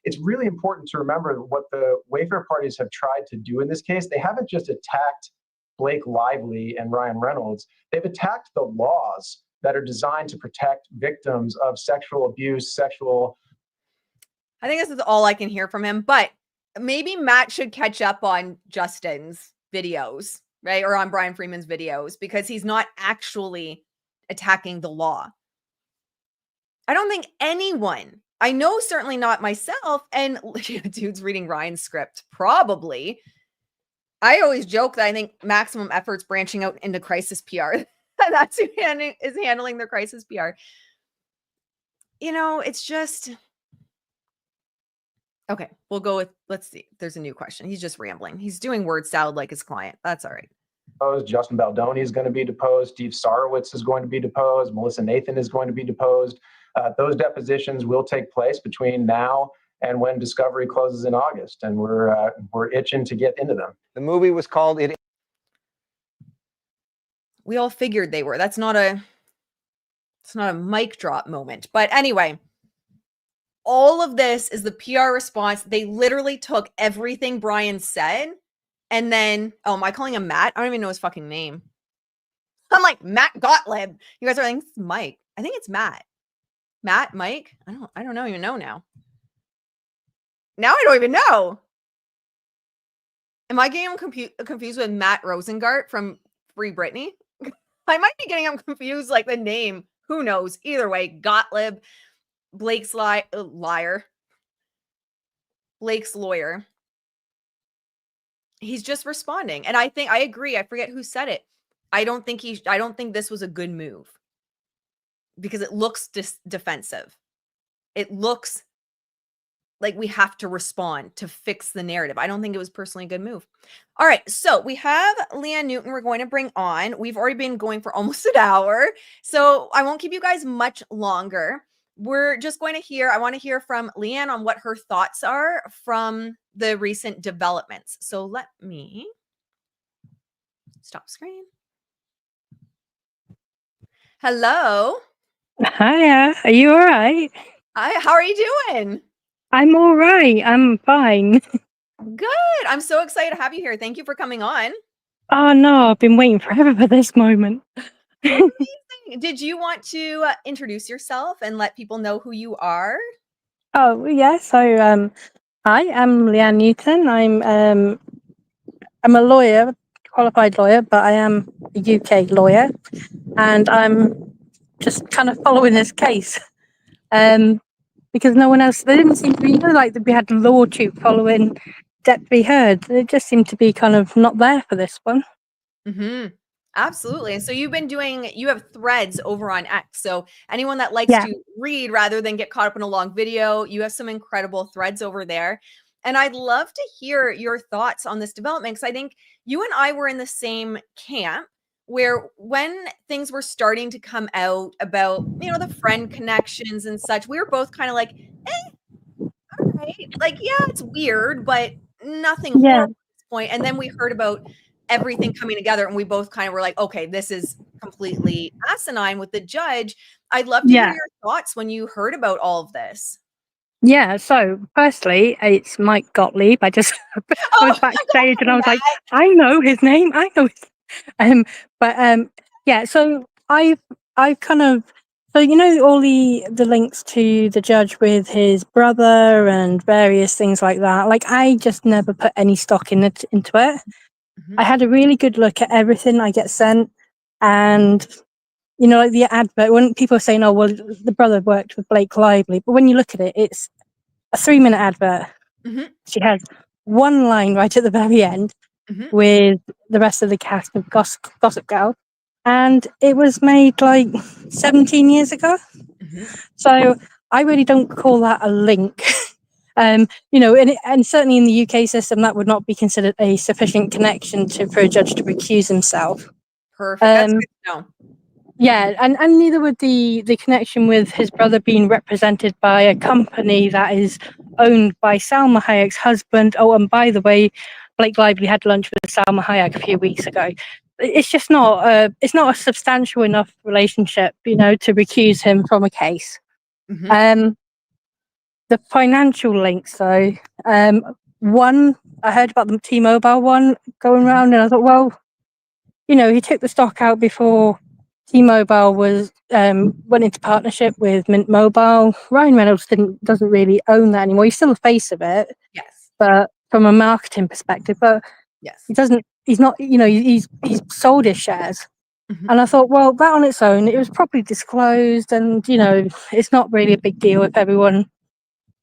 It's really important to remember what the Wayfair parties have tried to do in this case. They haven't just attacked Blake Lively and Ryan Reynolds. They've attacked the laws that are designed to protect victims of sexual abuse, I think this is all I can hear from him, but maybe Matt should catch up on Justin's videos, right? Or on Brian Freeman's videos, because he's not actually attacking the law. I don't think anyone, I know certainly not myself, and dude's reading Ryan's script, probably. I always joke that I think Maximum Effort's branching out into crisis PR. That's who is handling their crisis PR. You know, it's just... Okay, we'll go with, let's see. There's a new question. He's just rambling. He's doing word salad like his client. That's all right. Justin Baldoni is going to be deposed. Steve Sarowitz is going to be deposed. Melissa Nathan is going to be deposed. Those depositions will take place between now and when discovery closes in August, and we're itching to get into them. The movie was called It. We all figured they were. It's not a mic drop moment. But anyway, all of this is the PR response. They literally took everything Bryan said and then, oh, am I calling him Matt? I don't even know his fucking name. I'm like, Matt Gottlieb. You guys are like, it's Mike. I think it's Matt. Matt, Mike? I don't even know now. Now I don't even know. Am I getting him confused with Matt Rosengart from Free Britney? I might be getting him confused, like the name. Who knows? Either way, Gottlieb, Blake's liar. Blake's lawyer. He's just responding. And I agree. I forget who said it. I don't think this was a good move because it looks defensive. It looks like we have to respond to fix the narrative. I don't think it was personally a good move. All right. So we have Leanne Newton we're going to bring on. We've already been going for almost an hour. So I won't keep you guys much longer. We're just going to I want to hear from Leanne on what her thoughts are from the recent developments. So let me stop screen. Hello. Hiya. Are you all right? Hi, how are you doing? I'm all right. I'm fine. Good. I'm so excited to have you here. Thank you for coming on. Oh, no, I've been waiting forever for this moment. Did you want to introduce yourself and let people know who you are? Oh, yeah. So, hi, I'm Leanne Newton. I'm a lawyer, qualified lawyer, but I am a UK lawyer, and I'm just kind of following this case. Because no one else, there didn't seem to be, like we had Law Tube following Deputy Heard. It just seemed to be kind of not there for this one. Mm-hmm. Absolutely. And so you have threads over on X. So anyone that likes to read rather than get caught up in a long video, you have some incredible threads over there. And I'd love to hear your thoughts on this development, because I think you and I were in the same camp where when things were starting to come out about, the friend connections and such, we were both kind of like, all right. Like, yeah, it's weird, but nothing horrible at this point. And then we heard about everything coming together and we both kind of were like, okay, this is completely asinine with the judge. I'd love to hear your thoughts when you heard about all of this. Yeah, so firstly, it's Mike Gottlieb. I was backstage and I was like, I know his name. So I've kind of, so all the links to the judge with his brother and various things like that. Like, I just never put any stock into it. Mm-hmm. I had a really good look at everything I get sent, and like the advert, when people are saying, oh, well, the brother worked with Blake Lively, but when you look at it, it's a 3-minute advert. Mm-hmm. She has one line right at the very end with the rest of the cast of Gossip Girl, and it was made like 17 years ago. Mm-hmm. So I really don't call that a link. And certainly in the UK system, that would not be considered a sufficient connection for a judge to recuse himself. Perfect. That's good to know. Yeah, and neither would the connection with his brother being represented by a company that is owned by Salma Hayek's husband. Oh, and by the way, Blake Lively had lunch with Salma Hayek a few weeks ago. It's just it's not a substantial enough relationship, to recuse him from a case. Mhm. The financial links, though, one, I heard about the T-Mobile one going Mhm. around, and I thought, well, he took the stock out before T-Mobile went into partnership with Mint Mobile. Ryan Reynolds doesn't really own that anymore. He's still the face of it, Yes. but from a marketing perspective, but Yes. he's not, he's sold his shares. Mhm. And I thought, well, that on its own, it was properly disclosed, and it's not really a big deal if everyone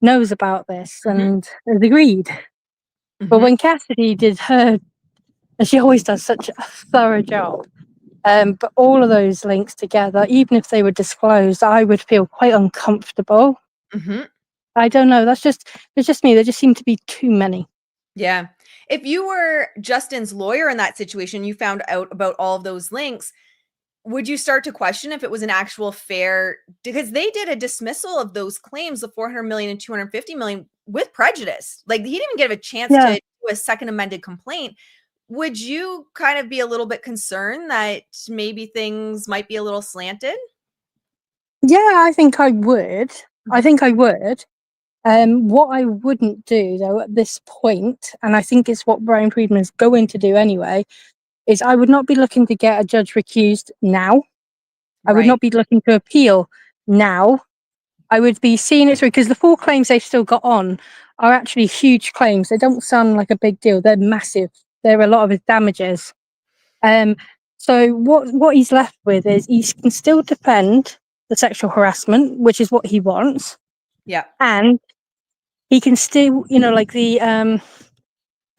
knows about this Mhm. and has agreed. But Mhm. when Cassidy did her, and she always does such a thorough job, but all of those links together, even if they were disclosed, I would feel quite uncomfortable. Mhm. I don't know. It's just me. There just seem to be too many. Yeah. If you were Justin's lawyer in that situation, you found out about all of those links, would you start to question if it was an actual fair, because they did a dismissal of those claims, the 400 million and 250 million, with prejudice. Like, he didn't even get a chance Yeah, to do a second amended complaint. Would you kind of be a little bit concerned that maybe things might be a little slanted? yeah. I think I would. I Mhm. think I would. What I wouldn't do though at this point, and I think it's what Brian Friedman is going to do anyway, is I would not be looking to get a judge recused now. I would Right. not be looking to appeal now. I would be seeing it through, because the 4 claims they've still got on are actually huge claims. They don't sound like a big deal. They're massive. They're a lot of his damages. Um, so what he's left with is he can still defend the sexual harassment, which is what he wants, Yeah. and he can still, like the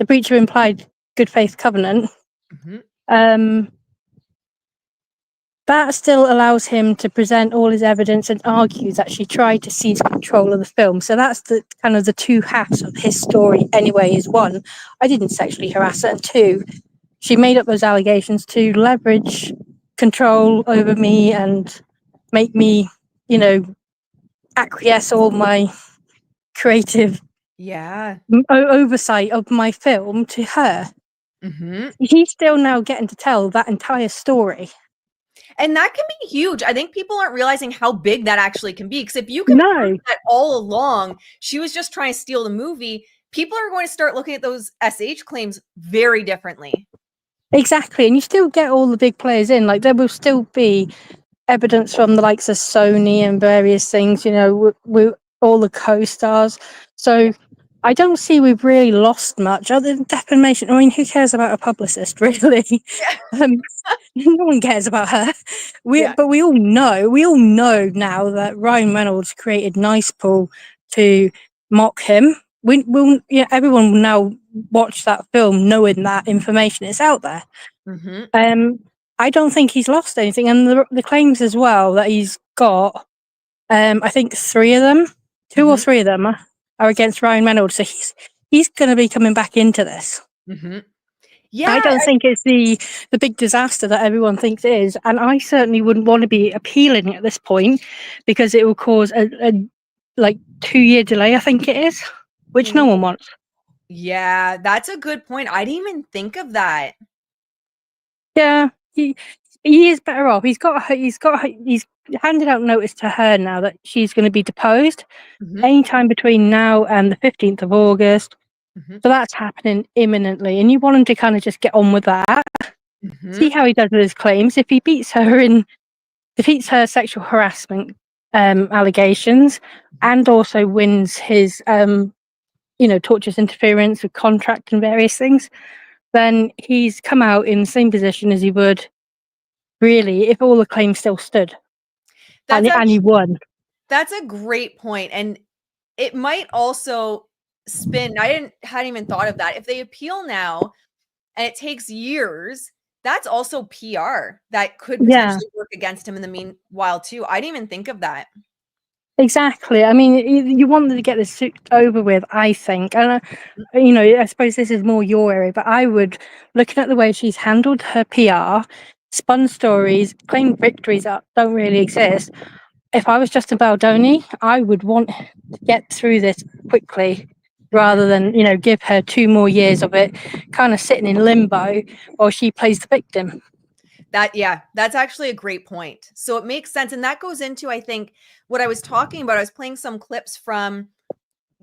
breach of implied good faith covenant. Mhm. Um, that still allows him to present all his evidence and argue that she tried to seize control of the film. So that's the kind of the two halves of his story anyway. Is one, I didn't sexually harass her, and two, she made up those allegations to leverage control over me and make me, acquiesce all my creative Yeah. oversight of my film to her. Mhm. He's still now getting to tell that entire story. And that can be huge. I think people aren't realizing how big that actually can be. Because if you can prove No, that all along she was just trying to steal the movie, people are going to start looking at those SH claims very differently. exactly. And you still get all the big players in. Like, there will still be evidence from the likes of Sony and various things, with all the co-stars. So I don't see we've really lost much other than defamation. I mean, who cares about a publicist, really? um, no one cares about her. Yeah. But we all know now that Ryan Reynolds created Nice Pool to mock him. Everyone will now watch that film knowing that information is out there. Mhm. I don't think he's lost anything, and the claims as well that he's got, I think 3 of them, 2 or Mhm. 3 of them are against Ryan Reynolds. So he's going to be coming back into this. Mhm. I Yeah. don't think it's the big disaster that everyone thinks it is, and I certainly wouldn't want to be appealing at this point, because it will cause a like 2-year delay. I think it is, which no one Ooh, wants. yeah, that's a good point. I didn't even think of that. Yeah, he is better off. He's handed out notice to her now that she's going to be deposed Mhm. anytime between now and the 15th of August. Mhm. So that's happening imminently, and you want him to kind of just get on with that. See Mhm. how he does with his claims. If he defeats her sexual harassment allegations, and also wins his tortious interference with contract and various things, then he's come out in the same position as he would really if all the claims still stood, That's and he actually won. that's a great point, and it might also spin, hadn't even thought of that. If they appeal now and it takes years, that's also PR that could Yeah, potentially work against him in the meanwhile too. I didn't even think of that. exactly. I mean, you want them to get this over with, I think. And I suppose this is more your area, but I would, looking at the way she's handled her PR, spun stories, claim victories that don't really exist. If I was Justin Baldoni, I would want to get through this quickly rather than, give her 2 more years of it kind of sitting in limbo while she plays the victim. That's actually a great point. So it makes sense. And that goes into, I think, what I was talking about. I was playing some clips from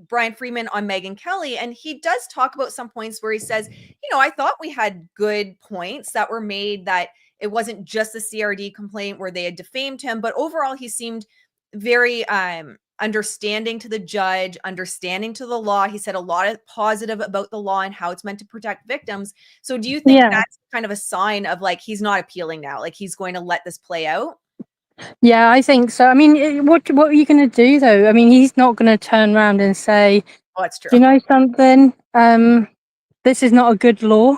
Bryan Freeman on Megyn Kelly, and he does talk about some points where he says, I thought we had good points that were made, that it wasn't just the CRD complaint where they had defamed him, but overall he seemed very understanding to the judge, understanding to the law. He said a lot of positive about the law and how it's meant to protect victims. So do you think that's kind of a sign of like he's not appealing now, like he's going to let this play out? Yeah, I think so. I mean, what are you going to do though? I mean, he's not going to turn around and say, "Oh, that's true. Do you know something? This is not a good law."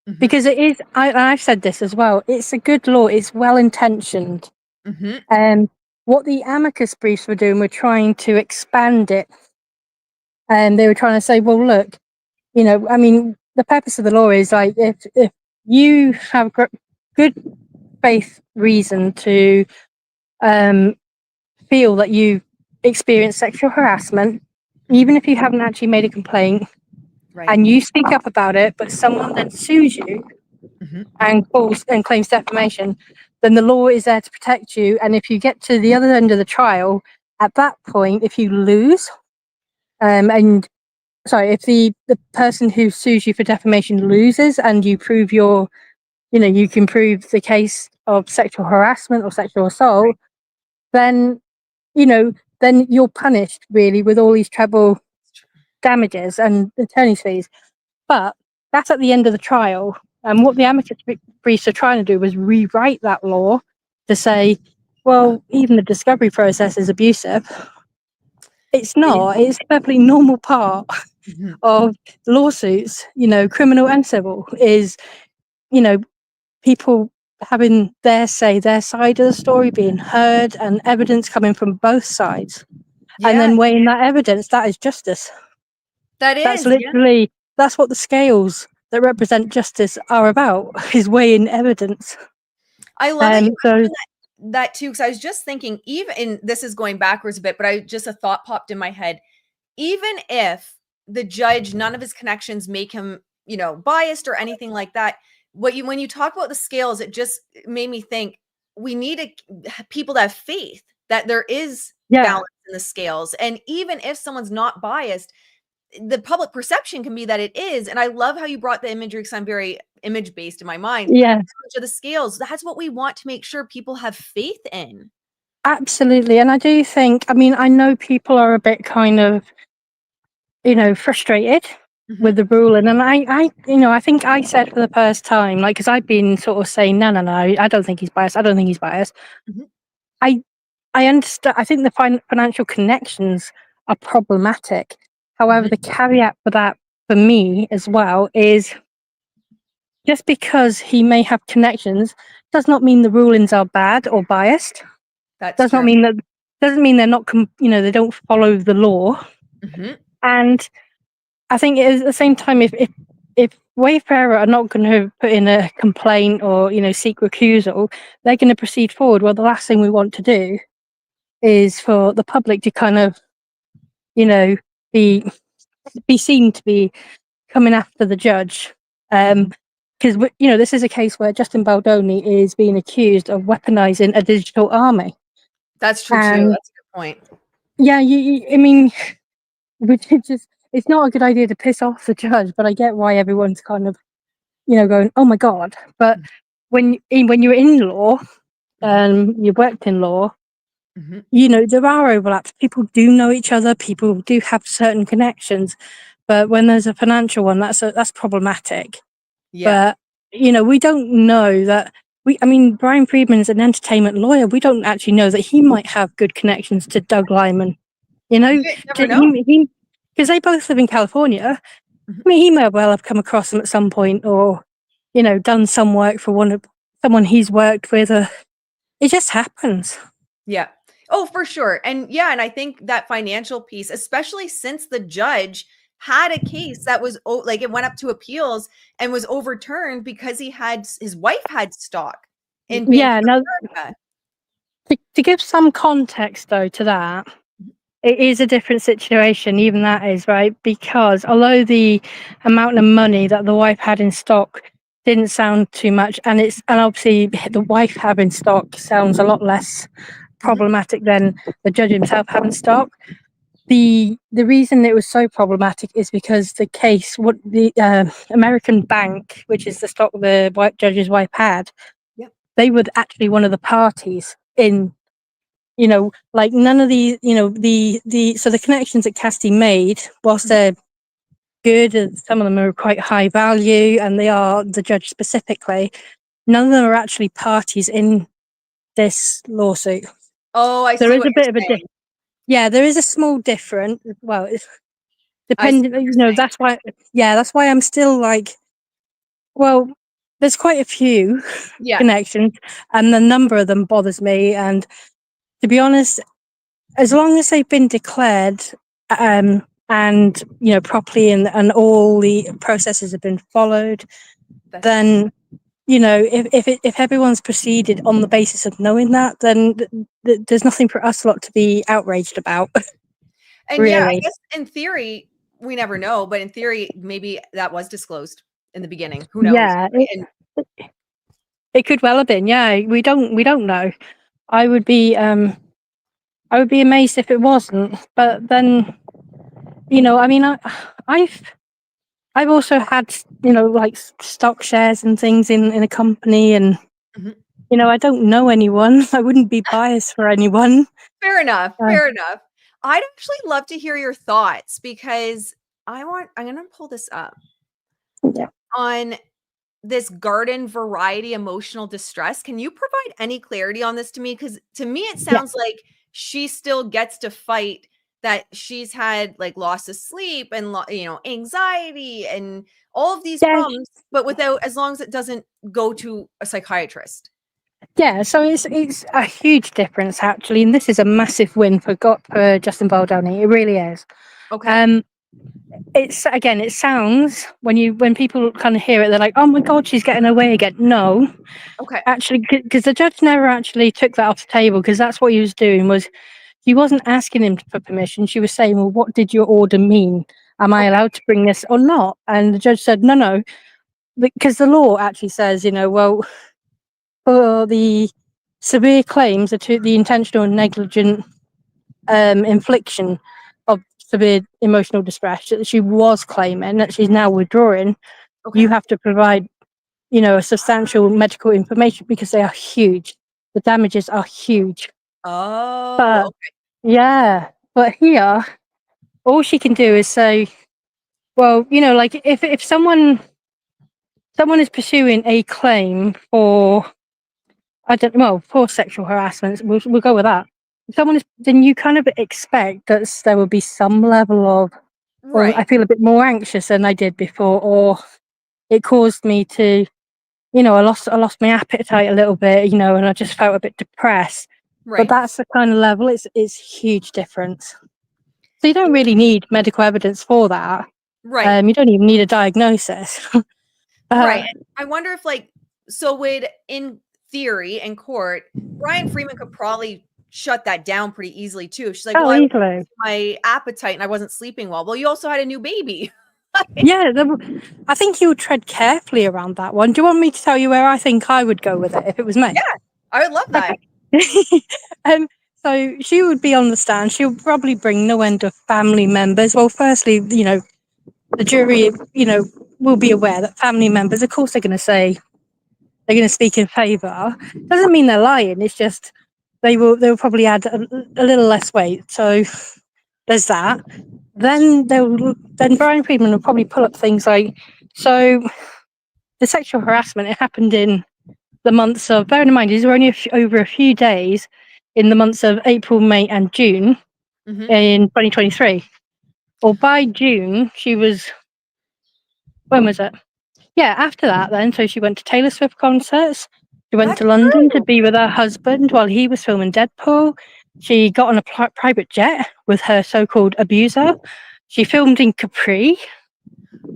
Mhm. Because it is. I've said this as well. It's a good law. It's well intentioned. Mhm. And what the amicus briefs were doing were trying to expand it. And they were trying to say, well, look, I mean, the purpose of the law is like if you have good faith reason to feel that you experienced sexual harassment, even if you haven't actually made a complaint, Right. and you speak up about it, but someone then sues you Mhm. and claims defamation, then the law is there to protect you. And if you get to the other end of the trial, at that point, if you lose, if the person who sues you for defamation loses, and you prove you can prove the case of sexual harassment or sexual assault, then then you're punished really with all these treble damages and attorney's fees. But that's at the end of the trial. And what the amicus briefs are trying to do was rewrite that law to say, well, even the discovery process is abusive. It's not. It's a perfectly normal part Mhm. of lawsuits, criminal and civil, is, people having their say, their side of the story being heard, and evidence coming from both sides. And then weighing that evidence, that is justice. That's literally, that's what the scales that represent justice are about, is weighing evidence. I love that you mentioned that too, because I was just thinking, even and this is going backwards a bit, but a thought popped in my head. Even if the judge, none of his connections make him, biased or anything like that, when you talk about the scales, it just made me think we need people to have faith that there is balance in the scales. And even if someone's not biased, the public perception can be that it is. And I love how you brought the imagery, because I'm very image based in my mind. Yeah. The scales, that's what we want to make sure people have faith in. Absolutely. And I do think, I mean, I know people are a bit kind of, frustrated with the ruling. And I think I said for the first time, like, because I've been sort of saying, no, I don't think he's biased. I don't think he's biased. Mhm. I understand. I think the financial connections are problematic. However, the caveat for that, for me as well, is just because he may have connections does not mean the rulings are bad or biased. That's Not mean that, doesn't mean they're not, they don't follow the law. Mhm. And I think at the same time, if Wayfarer are not going to put in a complaint or seek recusal, they're going to proceed forward. Well, the last thing we want to do is for the public to kind of, be seen to be coming after the judge. Because this is a case where Justin Baldoni is being accused of weaponizing a digital army. That's true too. That's a good point. Yeah, I mean, it's not a good idea to piss off the judge, but I get why everyone's kind of, going, oh my God. But when you're in law, you've worked in law, there are overlaps. People do know each other. People do have certain connections. But when there's a financial one, that's problematic. Yeah. But, we don't know that. Bryan Freeman's an entertainment lawyer. We don't actually know that he might have good connections to Doug Lyman. Never know. Because they both live in California. I mean, he may well have come across them at some point, or, done some work for someone he's worked with. It just happens. Yeah. Oh, for sure. And yeah, and I think that financial piece, especially since the judge had a case that was like it went up to appeals and was overturned because his wife had stock in Bank Yeah, of no, America. to give some context though to that, it is a different situation, even that is, right? Because although the amount of money that the wife had in stock didn't sound too much, and obviously the wife having stock sounds a lot less problematic than the judge himself having stock. The reason it was so problematic is because the case, what the American bank, which is the stock the judge's wife had, Yep. they were actually one of the parties in, like none of the, so the connections that Casti made, whilst they're good and some of them are quite high value and they are the judge specifically, none of them are actually parties in this lawsuit. Oh, I There see is what a you're bit of saying. yeah, there is a small difference. Well, it's I see depending, what you're saying. that's why I'm still like, well, there's quite a few Yeah. connections and the number of them bothers me. And to be honest, as long as they've been declared and properly and all the processes have been followed, That's then if everyone's proceeded on the basis of knowing that, then there's nothing for us lot to be outraged about. And yeah, I Really. guess in theory, we never know, but in theory, maybe that was disclosed in the beginning. Who knows? Yeah, And it could well have been. Yeah, we don't know. I would be amazed if it wasn't. But then, I mean, I've also had, like stock shares and things in a company, and Mhm. I don't know anyone. I wouldn't be biased for anyone. Fair enough. Uh, Fair enough. I'd actually love to hear your thoughts because I'm going to pull this up Yeah. on this garden variety emotional distress. Can you provide any clarity on this to me? Because to me, it Yeah. sounds like she still gets to fight that she's had like loss of sleep and anxiety and all of these Yeah. problems, but without, as long as it doesn't go to a psychiatrist. Yeah, so it's a huge difference actually, and this is a massive win for Justin Baldoni. It really is. Okay. It's again, it sounds when people kind of hear it, they're like, "Oh my God, she's getting away again." No, Okay. actually, because the judge never actually took that off the table, because that's what he was doing. Was he wasn't asking him for permission. She was saying, "Well, what did your order mean? Am I Okay. allowed to bring this or not?" And the judge said, "No, no," because the law actually says, well, for the severe claims to the intentional and negligent infliction of severe emotional distress that she was claiming that she's now withdrawing, Okay. you have to provide, a substantial medical information because they are huge. The damages are huge. Oh, But okay. yeah, but here, all she can do is say, well, like if someone is pursuing a claim for, I don't know, for sexual harassment, we'll go with that. If someone is, then you kind of expect that there will be some level of, well, I Right. feel a bit more anxious than I did before, or it caused me to, I lost my appetite a little bit, and I just felt a bit depressed. But Right. that's the kind of level. It's huge difference. So you don't really need medical evidence for that. Right. You don't even need a diagnosis. Right. And I wonder if so would, in theory, in court, Bryan Freeman could probably shut that down pretty easily too. She's like, well, Oh, I lost easily. my appetite and I wasn't sleeping well. Well, you also had a new baby. Yeah, I think he would tread carefully around that one. Do you want me to tell you where I think I would go with it if it was me? Yeah, I would love that. Okay. um, so she would be on the stand. She would probably bring no end of family members. Well, firstly, the jury, will be aware that family members, of course, they're going to speak in favour. Doesn't mean they're lying. It's just they'll probably add a little less weight. So there's that. Then Bryan Friedman will probably pull up things like, so the sexual harassment, it happened in the months of, bearing in mind, these were only over a few days in the months of April, May, and June in 2023. Or by June, she was, when was it? Yeah, after that, then. So she went to Taylor Swift concerts. She went That's to London to true. be with her husband while he was filming Deadpool. She got on a private jet with her so called abuser. She filmed in Capri.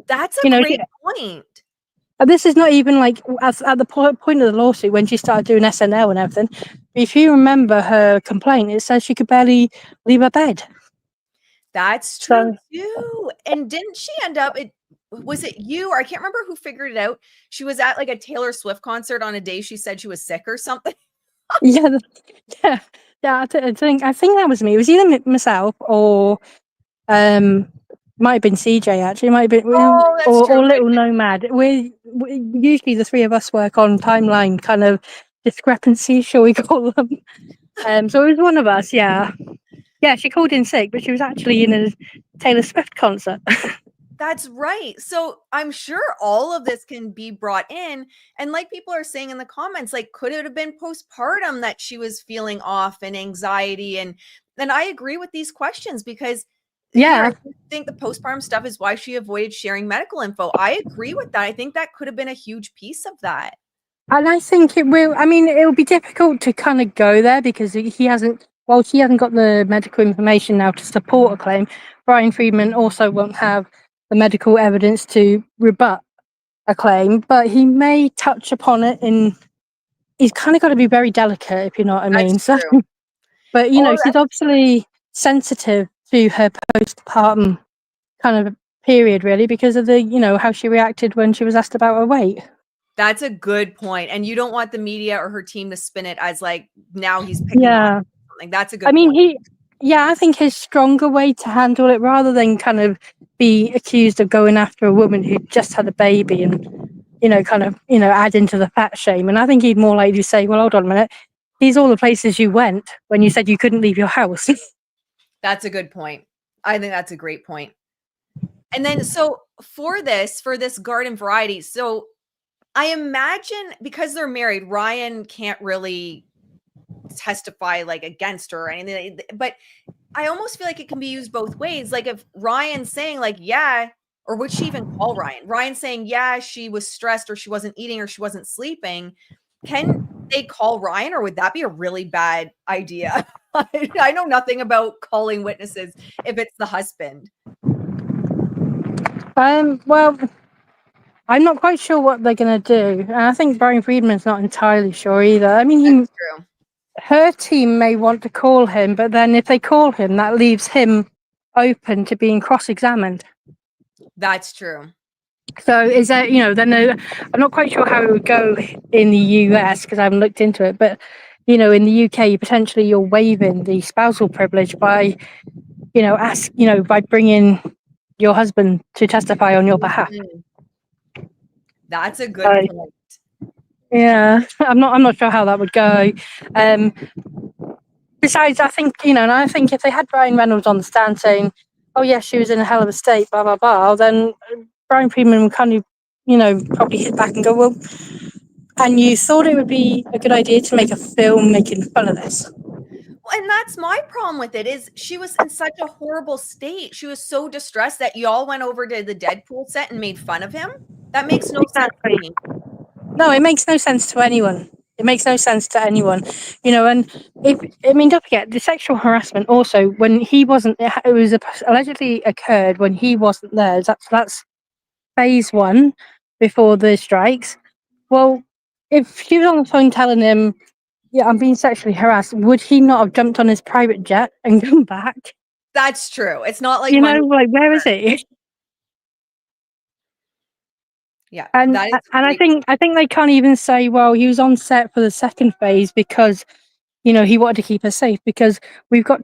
That's a You know, great point. And this is not even like at the point of the lawsuit when she started doing SNL and everything. If you remember her complaint, it says she could barely leave her bed. That's true too. And didn't she end up, was it you, or I can't remember who figured it out? She was at like a Taylor Swift concert on a day she said she was sick or something. Yeah, yeah, yeah. I think that was me. It was either myself or might have been CJ actually. It might have been Oh, that's true. or Little Nomad. We usually the three of us work on timeline kind of discrepancies, shall we call them? So it was one of us. Yeah, yeah. She called in sick, but she was actually in a Taylor Swift concert. That's right. So I'm sure all of this can be brought in. And like people are saying in the comments, like, could it have been postpartum that she was feeling off and anxiety? And I agree with these questions because Yeah. I think the postpartum stuff is why she avoided sharing medical info. I agree with that. I think that could have been a huge piece of that. And I think it will. I mean, it will be difficult to kind of go there because he hasn't. Well, she hasn't got the medical information now to support a claim. Bryan Freedman also won't have the medical evidence to rebut a claim, but he may touch upon it. He's kind of got to be very delicate, if you know what I mean. That's So, true. but Oh, she's obviously sensitive to her postpartum kind of period, really, because of the how she reacted when she was asked about her weight. that's a good point. And you don't want the media or her team to spin it as like now he's picking on something. That's a good point. I think his stronger way to handle it, rather than kind of be accused of going after a woman who just had a baby and, kind of, add into the fat shame. And I think he'd more likely say, well, hold on a minute. These are all the places you went when you said you couldn't leave your house. That's a good point. I think that's a great point. And then, so for this garden variety, so I imagine because they're married, Ryan can't really testify like against her or anything, but I almost feel like it can be used both ways. Like if Ryan's saying like, yeah, or would she even call Ryan? Ryan saying, yeah, she was stressed or she wasn't eating or she wasn't sleeping. Can they call Ryan, or would that be a really bad idea? I know nothing about calling witnesses if it's the husband. Well, I'm not quite sure what they're going to do. And I think Bryan Freedman's not entirely sure either. I mean, That's true. her team may want to call him, but then if they call him, that leaves him open to being cross-examined. That's true. So is that, then I'm not quite sure how it would go in the US because I haven't looked into it, but, in the UK, potentially you're waiving the spousal privilege by, by bringing your husband to testify on your behalf. That's a good point. Yeah, I'm not sure how that would go. Besides, I think, and I think if they had Ryan Reynolds on the stand saying, oh, yes, she was in a hell of a state, blah, blah, blah, then Bryan Freedman would kind of, probably hit back and go, well, and you thought it would be a good idea to make a film making fun of this. Well, and that's my problem with it is she was in such a horrible state. She was so distressed that y'all went over to the Deadpool set and made fun of him. That makes no sense to me. No, it makes no sense to anyone. It makes no sense to anyone, and don't forget the sexual harassment also when he wasn't, it was allegedly occurred when he wasn't there. That's phase one before the strikes. Well, if she was on the phone telling him, yeah, I'm being sexually harassed, would he not have jumped on his private jet and come back? That's true. It's not like, where is he? Yeah. And I think they can't even say, well, he was on set for the second phase because, he wanted to keep her safe, because we've got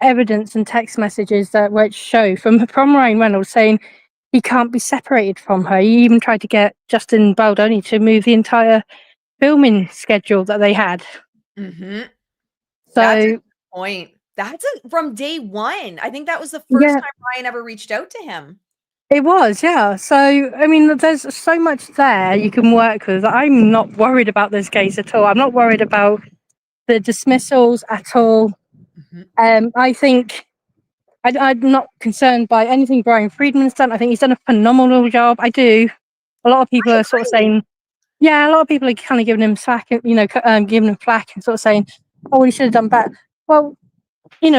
evidence and text messages which show from Ryan Reynolds saying he can't be separated from her. He even tried to get Justin Baldoni to move the entire filming schedule that they had. Mm-hmm. So that's a good point. That's from day one. I think that was the first time Ryan ever reached out to him. It was, yeah. So, I mean, there's so much there you can work with. I'm not worried about this case at all. I'm not worried about the dismissals at all. Mm-hmm. I think I'm not concerned by anything Bryan Freedman's done. I think he's done a phenomenal job. I do. A lot of people are sort of saying, a lot of people are kind of giving him slack, giving him flack and sort of saying, oh, he should have done better. Well, and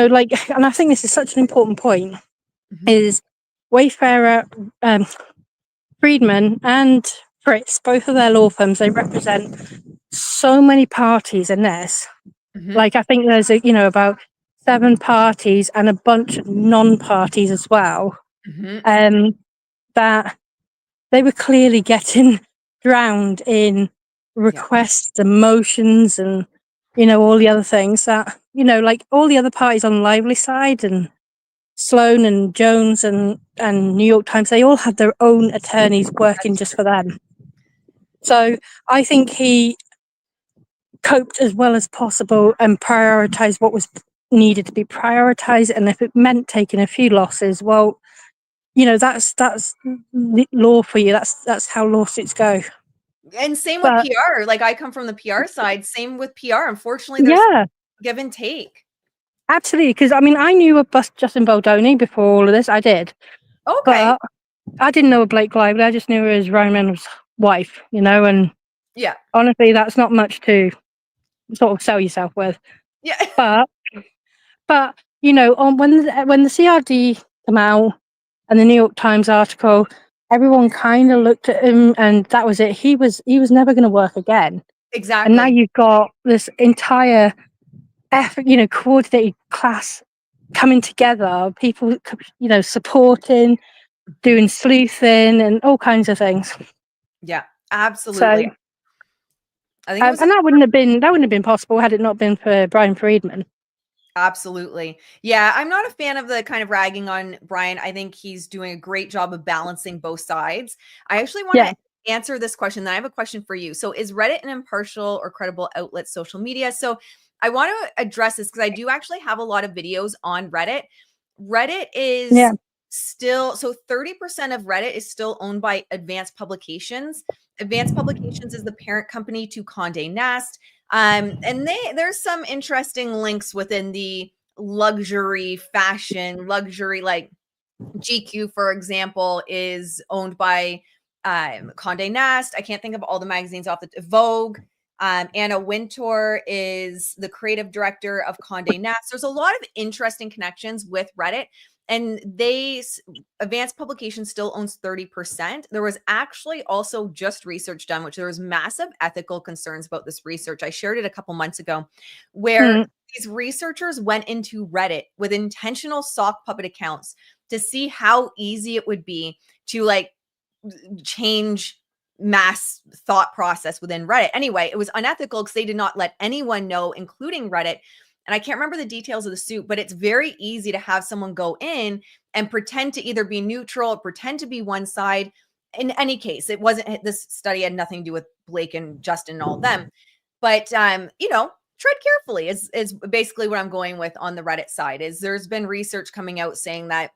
I think this is such an important point, mm-hmm. is Wayfarer, Freedman and Fritz, both of their law firms, they represent so many parties in this. Mhm. Like, I think there's about 7 parties and a bunch of non-parties as well. Mhm. That they were clearly getting drowned in Yeah. requests and motions and all the other things that like all the other parties on the Lively side and Sloan and Jones and New York Times, they all had their own attorneys working That's just true. for them. So I think he coped as well as possible and prioritized what was needed to be prioritized. And if it meant taking a few losses, well, that's law for you. That's how lawsuits go. And same with But PR. Like, I come from the PR side. Same with PR. Unfortunately, there's yeah, give and take. absolutely. Because I mean, I knew of Justin Baldoni before all of this. I did, Okay. but I didn't know of Blake Lively. I just knew her as Ryan Reynolds' wife. And Yeah. honestly, that's not much to sort of sell yourself with. Yeah. But on when the CRD came out and the New York Times article, everyone kind of looked at him, and that was it. He was never going to work again. And now Exactly. you've got this entire effort, coordinated class coming together, people, supporting, doing sleuthing, and all kinds of things. Yeah. So, Absolutely. I think it was and that wouldn't have been possible had it not been for Brian Friedman. absolutely. Yeah, I'm not a fan of the kind of ragging on Bryan. I think he's doing a great job of balancing both sides. I actually want Yeah. to answer this question. Then I have a question for you. So, is Reddit an impartial or credible outlet social media? So, I want to address this because I do actually have a lot of videos on Reddit. Reddit Yeah. is still, so 30% of Reddit is still owned by Advanced Publications. Advanced Publications is the parent company to Condé Nast. And there's some interesting links within the luxury fashion, luxury, like GQ, for example, is owned by Condé Nast. I can't think of all the magazines off the Vogue. Anna Wintour is the creative director of Condé Nast. There's a lot of interesting connections with Reddit, and Advanced Publications still owns 30%. There was actually also just research done, which there was massive ethical concerns about this research. I shared it a couple months ago, where these researchers went into Reddit with intentional sock puppet accounts to see how easy it would be to like change mass thought process within Reddit. Anyway, it was unethical because they did not let anyone know, including Reddit. And I can't remember the details of the suit, but it's very easy to have someone go in and pretend to either be neutral or pretend to be one side. In any case, it wasn't, this study had nothing to do with Blake and Justin and all of them. But tread carefully is basically what I'm going with on the Reddit side. Is there's been research coming out saying that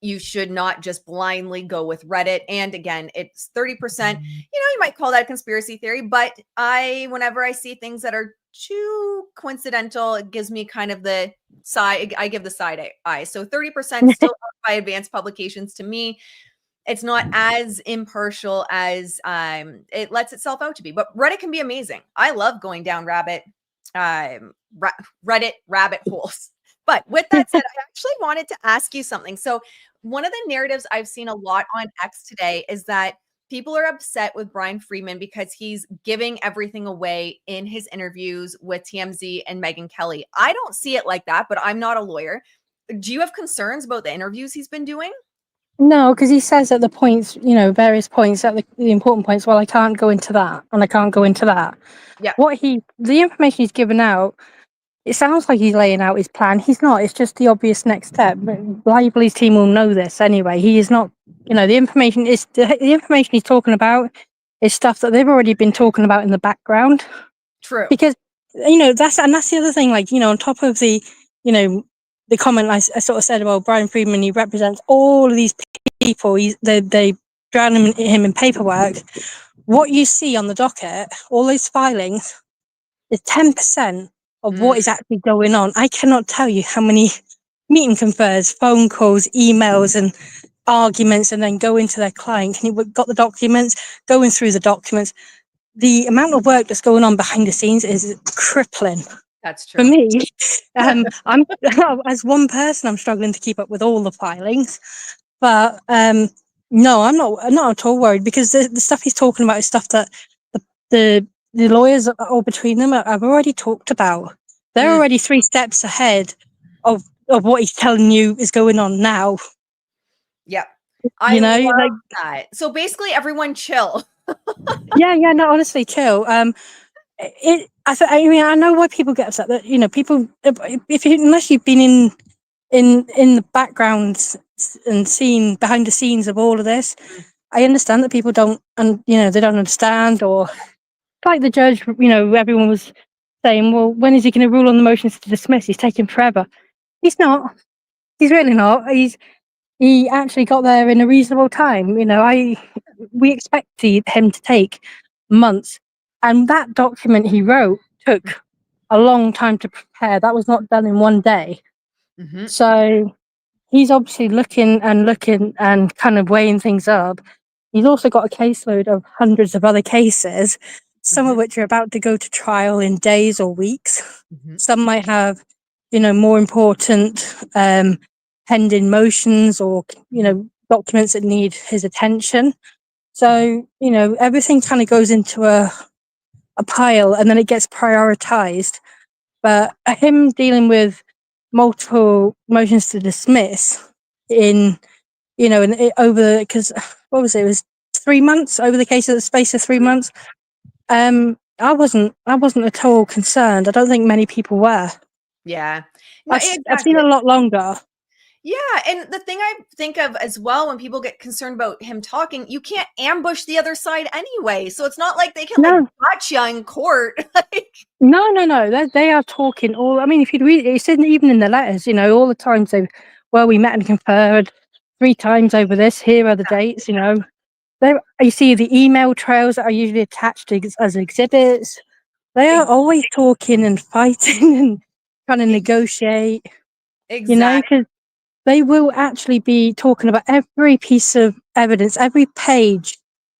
you should not just blindly go with Reddit. And again, it's 30%. You might call that a conspiracy theory, but whenever I see things that are too coincidental, it gives me kind of the side, I give the side eye. So 30% still owned by Advanced Publications. To me, it's not as impartial as it lets itself out to be. But Reddit can be amazing. I love going down Reddit rabbit holes. But with that said, I actually wanted to ask you something. So, one of the narratives I've seen a lot on X today is that people are upset with Bryan Friedman because he's giving everything away in his interviews with TMZ and Megyn Kelly. I don't see it like that, but I'm not a lawyer. Do you have concerns about the interviews he's been doing? No, because he says at the points, various points, at the important points, well, I can't go into that and I can't go into that. Yeah. The information he's given out, it sounds like he's laying out his plan. He's not. It's just the obvious next step. Lively's team will know this anyway. He is not, the information he's talking about is stuff that they've already been talking about in the background. True. Because, that's the other thing, like, on top of the, the comment I sort of said, well, Bryan Friedman, he represents all of these people. They drown him in paperwork. What you see on the docket, all those filings, is 10% of what is actually going on. I cannot tell you how many meet and confers, phone calls, emails, and arguments, and then go into their client. Can you got the documents? Going through the documents. The amount of work that's going on behind the scenes is crippling. That's true. For me, I'm as one person, I'm struggling to keep up with all the filings, but No, I'm not at all worried, because the stuff he's talking about is stuff that the lawyers all between them have already talked about. They're Mm. already 3 steps ahead of what he's telling you is going on now. Yep. I You know, love like, that. So basically everyone chill. yeah, no, honestly, chill. I mean, I know why people get upset. That, you know, people, if you, unless you've been in the background and seen behind the scenes of all of this, Mm. I understand that people don't, and you know, they don't understand. Or like the judge, you know, everyone was saying, well, when is he going to rule on the motions to dismiss? He's taking forever. He's not. He's really not. He actually got there in a reasonable time. You know, we expected him to take months, and that document he wrote took a long time to prepare. That was not done in one day. Mhm. So he's obviously looking and kind of weighing things up. He's also got a caseload of hundreds of other cases, some of Mhm. which are about to go to trial in days or weeks. Mhm. Some might have, you know, more important pending motions, or, you know, documents that need his attention. So, you know, everything kind of goes into a pile, and then it gets prioritized. But him dealing with multiple motions to dismiss in, you know, over, because what was it? It was 3 months, over the case of the space of 3 months. I wasn't at all concerned. I don't think many people were. Yeah. No, I've seen exactly. a lot longer. Yeah, and the thing I think of as well when people get concerned about him talking, you can't ambush the other side anyway. So it's not like they can like No, gotcha in court. Like, no. They are talking all. I mean, if you'd read it, it's even in the letters. You know, all the times they, well, we met and conferred 3 times over this. Here are the dates. You know, there you see the email trails that are usually attached as exhibits. They are always talking and fighting and trying to negotiate. You know, exactly. because they will actually be talking about every piece of evidence, every page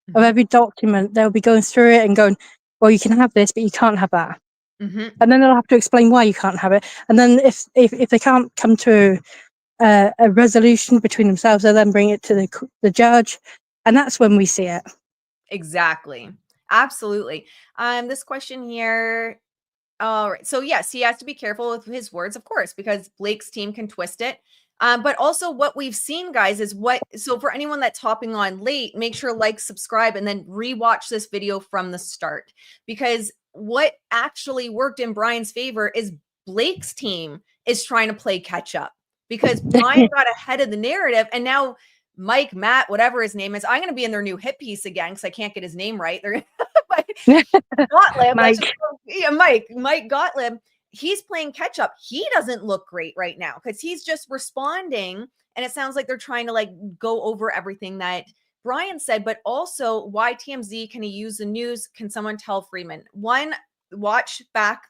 of Mhm. every document. They'll be going through it and going, well, you can have this, but you can't have that. Mhm. And then they'll have to explain why you can't have it. And then if they can't come to a resolution between themselves, they'll then bring it to the judge. And that's when we see it. Exactly. Absolutely. This question here. All right. So yes, he has to be careful with his words, of course, because Blake's team can twist it. But also what we've seen, guys, is so for anyone that's hopping on late, make sure like, subscribe, and then rewatch this video from the start. Because what actually worked in Bryan's favor is Blake's team is trying to play catch up, because Bryan got ahead of the narrative, and now Mike, Matt, whatever his name is, I'm going to be in their new hit piece again because I can't get his name right. They're Gottlieb, let's just Mike. go, yeah, Mike Gottlieb, he's playing catch up. He doesn't look great right now because he's just responding, and it sounds like they're trying to like go over everything that Bryan said, but also why TMZ, can he use the news? Can someone tell Freeman? One, watch back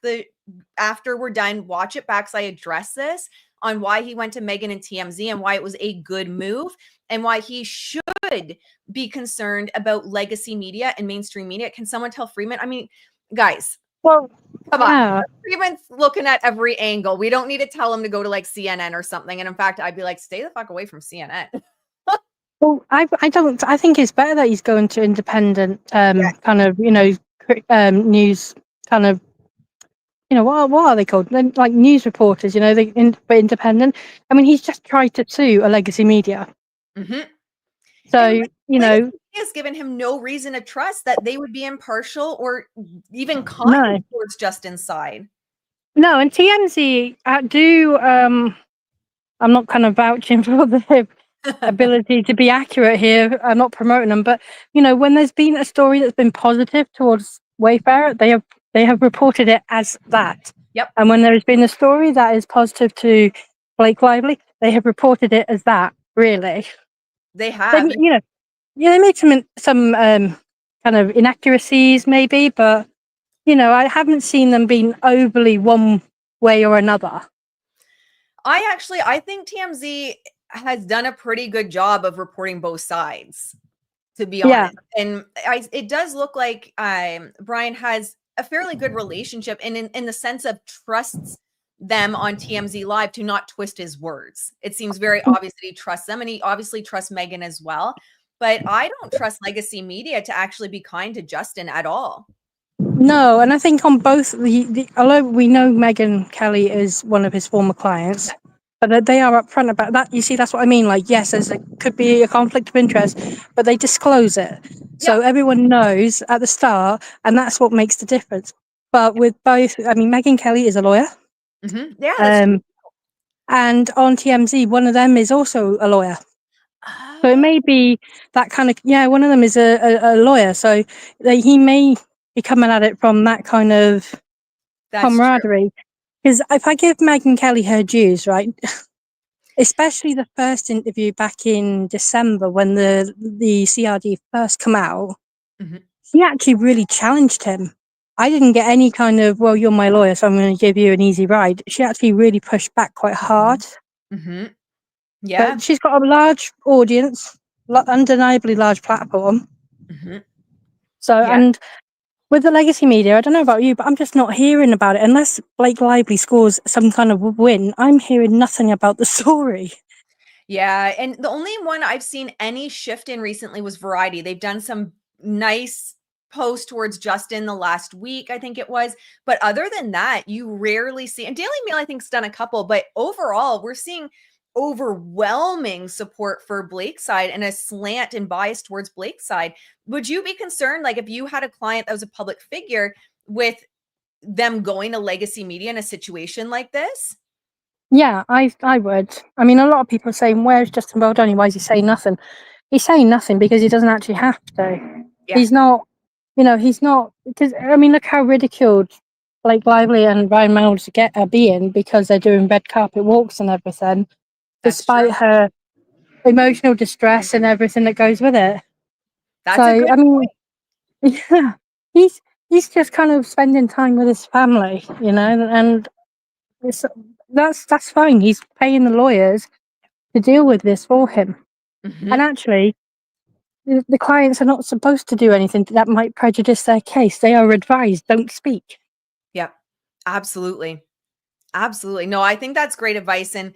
after we're done, watch it back, because I address this on why he went to Megyn and TMZ and why it was a good move and why he should be concerned about legacy media and mainstream media. Can someone tell Freeman? I mean, guys, Well, come on. yeah. Freeman's looking at every angle. We don't need to tell him to go to like CNN or something. And in fact, I'd be like, stay the fuck away from CNN. Well, I don't. I think it's better that he's going to independent, Yeah. kind of, you know, news, kind of, you know, what are they called? They're like news reporters, you know, but independent. I mean, he's just tried to sue a legacy media. Mm-hmm. And So, you legacy know, has given him no reason to trust that they would be impartial or even kind no, towards Justin's side. no. And TMZ I'm not kind of vouching for their ability to be accurate here. I'm not promoting them, but you know, when there's been a story that's been positive towards Wayfarer, they have reported it as that. Yep, And when there has been a story that is positive to Blake Lively, they have reported it as that. Really, they they, have. you know, yeah, they made some kind of inaccuracies maybe, but you know, I haven't seen them being overly one way or another. I think TMZ has done a pretty good job of reporting both sides, to be Yeah, honest. And it does look like Bryan has a fairly good relationship, and in the sense of trusts them on TMZ Live to not twist his words. It seems very obvious that he trusts them, and he obviously trusts Megyn as well. but I don't trust legacy media to actually be kind to Justin at all. No, and I think on both although we know Megyn Kelly is one of his former clients, but that they are upfront about that. You see, that's what I mean. Like, yes, could be a conflict of interest, but they disclose it, so everyone knows at the start, and that's what makes the difference. But with both, I mean, Megyn Kelly is a lawyer, Yeah, that's true. and on TMZ, one of them is also a lawyer. So it Oh, may be that kind of, one of them is a lawyer, so he may be coming at it from that kind of that's true. camaraderie. Because if I give Megyn Kelly her dues, right, especially the first interview back in December when the CRD first come out, Mhm. he actually really challenged him. I didn't get any kind of, well, you're my lawyer, so I'm going to give you an easy ride. She actually really pushed back quite hard. Mhm. Yeah. But she's got a large audience, undeniably large platform. Mhm. So, Yeah. and with the legacy media, I don't know about you, but I'm just not hearing about it. Unless Blake Lively scores some kind of win, I'm hearing nothing about the story. Yeah, and the only one I've seen any shift in recently was Variety. They've done some nice posts towards Justin the last week, I think it was. But other than that, you rarely see, and Daily Mail, I think, has done a couple, but overall, we're seeing overwhelming support for Blake's side and a slant and bias towards Blake's side. Would you be concerned, like, if you had a client that was a public figure, with them going to legacy media in a situation like this? Yeah, I would. I mean, a lot of people are saying, where's Justin Baldoni? Why is he saying nothing? He's saying nothing because he doesn't actually have to. Yeah. He's not, he's not, because, I mean, look how ridiculed Blake Lively and Ryan Reynolds are being because they're doing red carpet walks and everything, That's true. despite her emotional distress and everything that goes with it. That's So, a good I mean, point. yeah, he's just kind of spending time with his family, and it's, that's fine. He's paying the lawyers to deal with this for him. Mhm. And actually, the clients are not supposed to do anything that might prejudice their case. They are advised, don't speak. Yep. Absolutely. Absolutely. No, I think that's great advice. And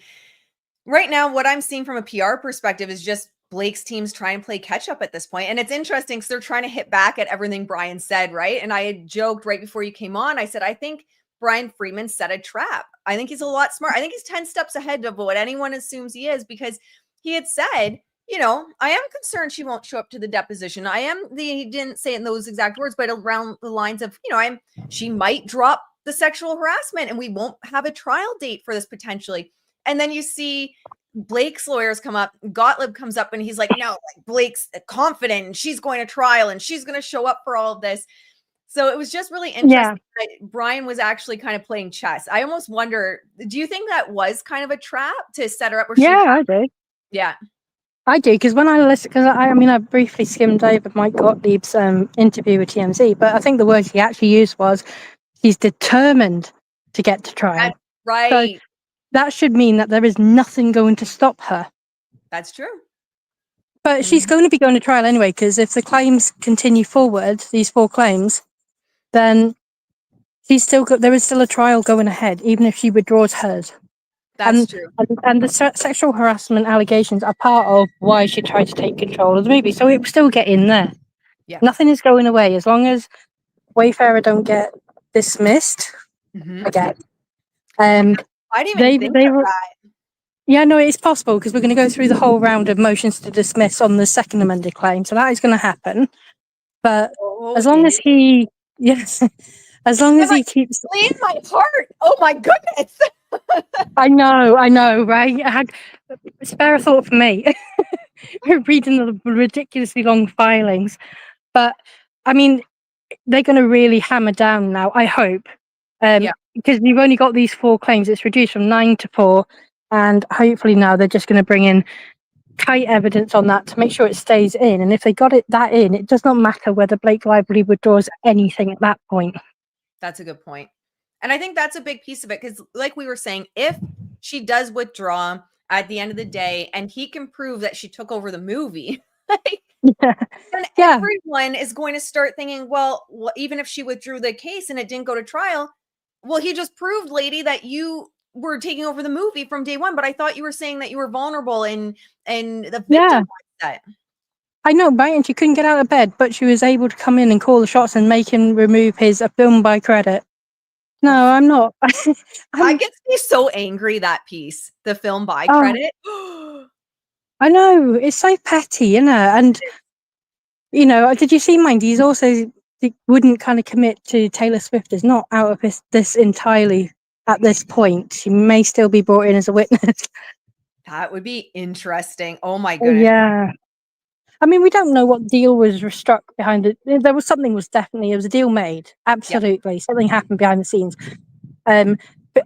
right now, what I'm seeing from a PR perspective is just Blake's team's trying to play catch up at this point. And it's interesting because they're trying to hit back at everything Bryan said, right? And I had joked right before you came on, I said, I think Bryan Freeman set a trap. I think he's a lot smart. I think he's 10 steps ahead of what anyone assumes he is, because he had said, I am concerned she won't show up to the deposition. He didn't say it in those exact words, but around the lines of, she might drop the sexual harassment and we won't have a trial date for this potentially. And then you see Blake's lawyers come up, Gottlieb comes up and he's like, no, like, Blake's confident and she's going to trial and she's going to show up for all of this. So it was just really interesting that Bryan was actually kind of playing chess. I almost wonder, do you think that was kind of a trap to set her up where I do. Yeah. I do, because when I listen, because I mean, I briefly skimmed over Mike Gottlieb's interview with TMZ, but I think the words he actually used was, he's determined to get to trial. That's right. So that should mean that there is nothing going to stop her. That's true. But she's going to be going to trial anyway, because if the claims continue forward, these 4 claims, then there is still a trial going ahead, even if she withdraws hers. That's true. And the sexual harassment allegations are part of why she tried to take control of the movie. So it will still get in there. Yeah. Nothing is going away as long as Wayfarer don't get dismissed again. I didn't even think of that. Yeah, no, it's possible, because we're going to go through the whole round of motions to dismiss on the second amended claim. So that is going to happen. But as long as he, as long as he keeps. In my heart. Oh my goodness. I know, right? I had spare a thought for me. Reading the ridiculously long filings. But I mean, they're going to really hammer down now, I hope. Because you've only got these 4 claims. It's reduced from 9 to 4. And hopefully now they're just going to bring in tight evidence on that to make sure it stays in. And if they got that in, it does not matter whether Blake Lively withdraws anything at that point. That's a good point. And I think that's a big piece of it, because like we were saying, if she does withdraw at the end of the day and he can prove that she took over the movie, then everyone is going to start thinking, well, even if she withdrew the case and it didn't go to trial, well, he just proved, lady, that you were taking over the movie from day one. But I thought you were saying that you were vulnerable and the victim mindset. I know, right? And she couldn't get out of bed, but she was able to come in and call the shots and make him remove his film by credit. No, I'm not. That gets me so angry, that piece, the film by Oh. credit. I know, it's so petty, isn't it? And, you know, did you see Mind? He's also he wouldn't kind of commit to Taylor Swift is not out of this entirely at this point. She may still be brought in as a witness. That would be interesting. Oh my goodness. Yeah. I mean, we don't know what deal was struck behind it. There was definitely, a deal made. Absolutely. Yep. Something happened behind the scenes. But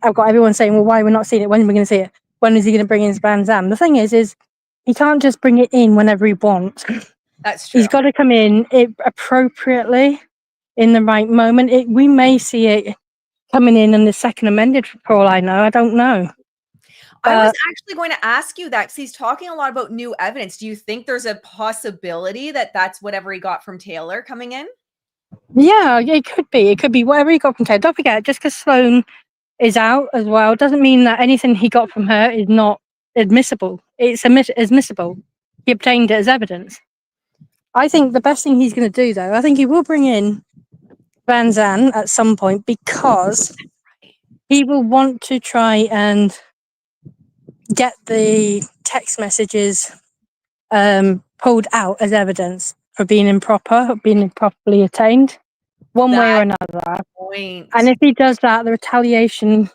I've got everyone saying, well, why are we not seeing it? When are we going to see it? When is he going to bring in his Van Zandt? The thing is he can't just bring it in whenever he wants. That's true. He's got to come in appropriately in the right moment. We may see it coming in the second amended, for all I know. I don't know. I was actually going to ask you that because he's talking a lot about new evidence. Do you think there's a possibility that that's whatever he got from Taylor coming in? Yeah, it could be. It could be whatever he got from Taylor. Don't forget, just because Sloan is out as well doesn't mean that anything he got from her is not admissible. It's admissible. He obtained it as evidence. I think the best thing he's going to do, though, I think he will bring in Van Zandt at some point because he will want to try and get the text messages pulled out as evidence for being improperly attained, one way or another. Point. And if he does that, the retaliation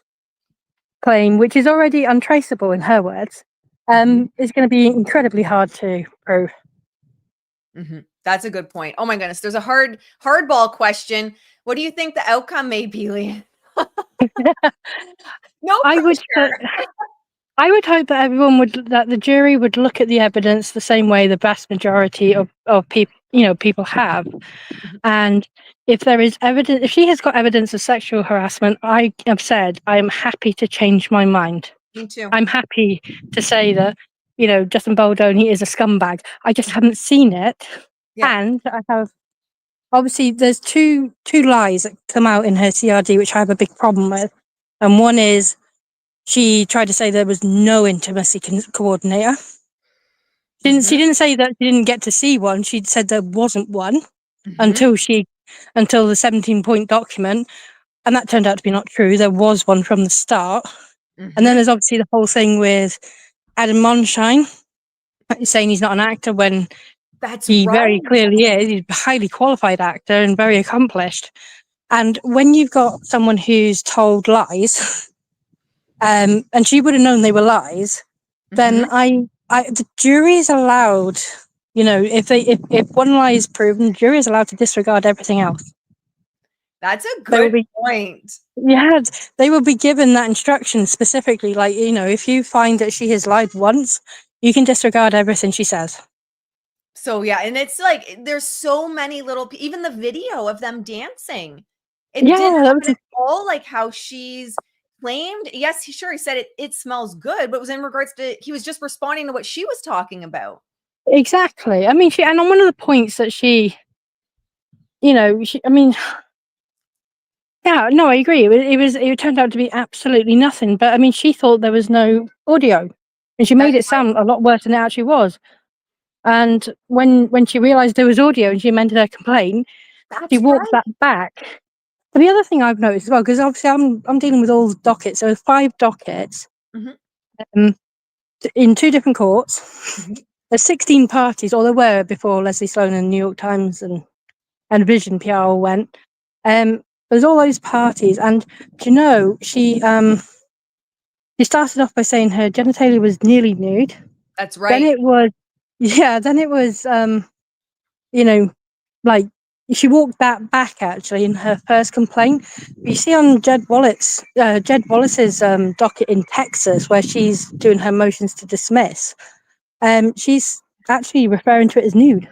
claim, which is already untraceable in her words, is going to be incredibly hard to prove. Mm-hmm. That's a good point. Oh my goodness, there's a hardball question. What do you think the outcome may be, Leanne? No pressure. I would hope that that the jury would look at the evidence the same way the vast majority of people have. And if there is evidence, if she has got evidence of sexual harassment, I have said I am happy to change my mind. Me too. I'm happy to say that, Justin Baldoni is a scumbag. I just haven't seen it. Yeah. And I have, obviously, there's two lies that come out in her CRD, which I have a big problem with. And one is she tried to say there was no intimacy coordinator. She didn't say that she didn't get to see one. She said there wasn't one until the 17-point document. And that turned out to be not true. There was one from the start. And then there's obviously the whole thing with Adam Monshine saying he's not an actor when he very clearly is. He's a highly qualified actor and very accomplished. And when you've got someone who's told lies, and she would have known they were lies, then the jury is allowed, if one lie is proven, the jury is allowed to disregard everything else. That's a good point. Yeah, they will be given that instruction specifically. Like, if you find that she has lied once, you can disregard everything she says. So, yeah. And it's like, there's so many even the video of them dancing. It didn't happen at all like how she's claimed. Yes, he said it smells good, but it was in regards to, he was just responding to what she was talking about. Exactly. I mean, and on one of the points that yeah, no, I agree. It turned out to be absolutely nothing. But I mean, she thought there was no audio, and she made it sound a lot worse than it actually was. And when she realized there was audio and she amended her complaint, she walked that back. But the other thing I've noticed as well, because obviously I'm dealing with all the dockets. So there's 5 dockets in 2 different courts. There's 16 parties, or there were before Leslie Sloan and New York Times and Vision PR all went. There's all those parties, and she started off by saying her genitalia was nearly nude. That's right. Then it was, like she walked that back actually in her first complaint. You see on Jed Wallace's docket in Texas, where she's doing her motions to dismiss, she's actually referring to it as nude.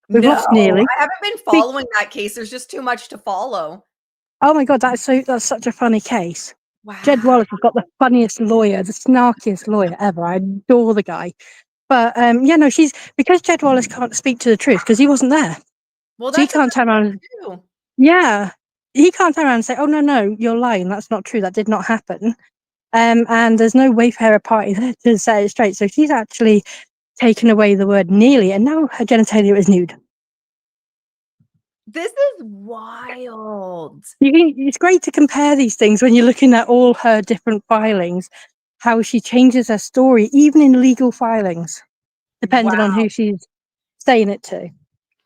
We've lost nearly. I haven't been following that case. There's just too much to follow. Oh my God, that's such a funny case. Wow. Jed Wallace has got the funniest lawyer, the snarkiest lawyer ever. I adore the guy. But she's, because Jed Wallace can't speak to the truth because he wasn't there. Well, so he can't turn around. Yeah, he can't turn around and say, "Oh no, you're lying. That's not true. That did not happen." And there's no Wayfarer party there to set it straight. So she's actually taken away the word nearly, and now her genitalia is nude. This is wild. It's great to compare these things when you're looking at all her different filings, how she changes her story, even in legal filings, depending on Wow. who she's saying it to.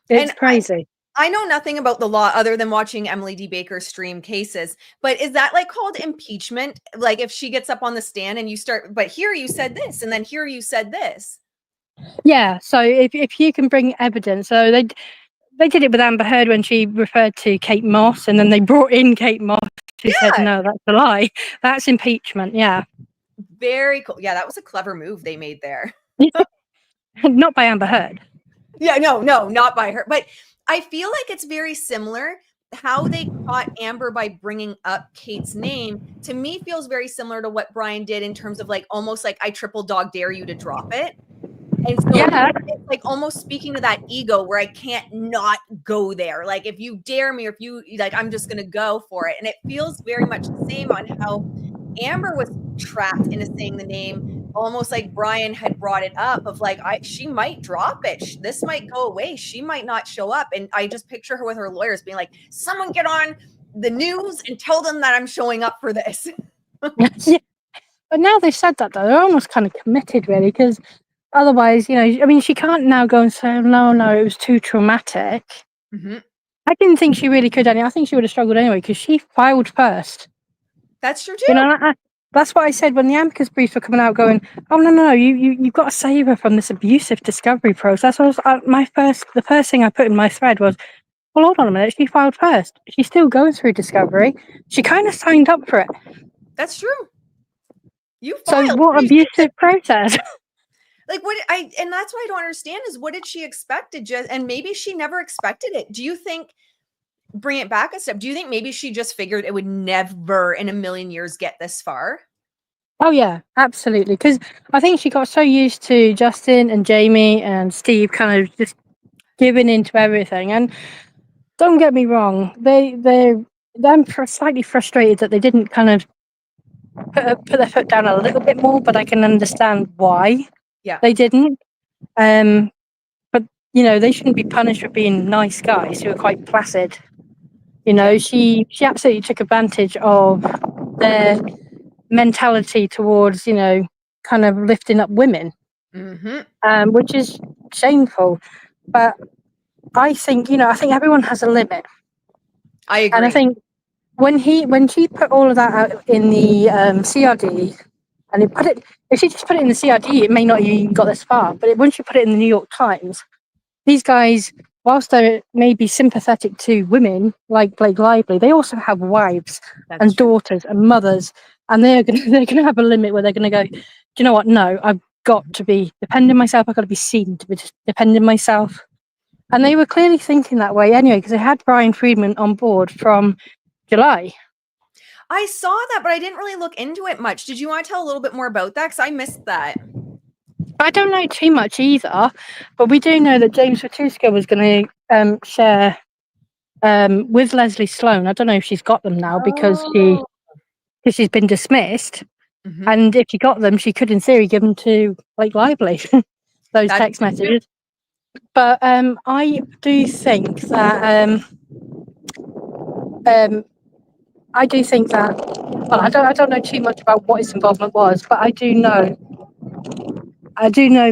It's And crazy. I know nothing about the law other than watching Emily D. Baker stream cases, but is that like called impeachment? Like if she gets up on the stand and you start, but here you said this, and then here you said this. Yeah, so if you can bring evidence, so they did it with Amber Heard when she referred to Kate Moss, and then they brought in Kate Moss who said, Yeah. no, that's a lie. That's impeachment, yeah. Very cool. Yeah, that was a clever move they made there. Not by Amber Heard. Yeah, no, not by her. But I feel like it's very similar. How they caught Amber by bringing up Kate's name, to me, feels very similar to what Bryan did in terms of like almost like I triple dog dare you to drop it. And so Yeah. it's like almost speaking to that ego where I can't not go there. Like if you dare me, or if you like, I'm just going to go for it. And it feels very much the same on how Amber was trapped into saying the name, almost like Bryan had brought it up of like, she might drop it. This might go away. She might not show up. And I just picture her with her lawyers being like, someone get on the news and tell them that I'm showing up for this. Yeah. But now they've said that, though, they're almost kind of committed, really, because otherwise, I mean, she can't now go and say, no, it was too traumatic. Mm-hmm. I didn't think she really could. I think she would have struggled anyway, because she filed first. That's true too. That's what I said when the amicus briefs were coming out, going, "Oh no, you've got to save her from this abusive discovery process." The first thing I put in my thread was, "Well, hold on a minute. She filed first. She's still going through discovery. She kind of signed up for it." That's true. You So filed. what abusive process? Like and that's what I don't understand is what did she expect to just, and maybe she never expected it. Do you think, bring it back a step, do you think maybe she just figured it would never in a million years get this far? Oh yeah, absolutely. Because I think she got so used to Justin and Jamie and Steve kind of just giving into everything. And don't get me wrong, they're slightly frustrated that they didn't kind of put their foot down a little bit more, but I can understand why they didn't. But they shouldn't be punished for being nice guys who are quite placid. She absolutely took advantage of their mentality towards kind of lifting up women, which is shameful. But I think everyone has a limit. I agree. And I think when she put all of that out in the CRD, and if she just put it in the CRD, it may not even got this far. But once you put it in the New York Times, these guys, whilst they may be sympathetic to women like Blake Lively, they also have wives and daughters and mothers, and they're gonna have a limit where they're gonna go, do you know what? No, I've got to be defending myself. I've got to be seen to be defending myself. And they were clearly thinking that way anyway, because they had Bryan Freedman on board from July. I saw that, but I didn't really look into it much. Did you want to tell a little bit more about that? Because I missed that. I don't know too much either, but we do know that James Watuska was going to share with Leslie Sloan. I don't know if she's got them now because she's been dismissed. Mm-hmm. And if she got them, she could, in theory, give them to Blake Lively, those text messages. But I do think that well, I don't know too much about what his involvement was, but I do know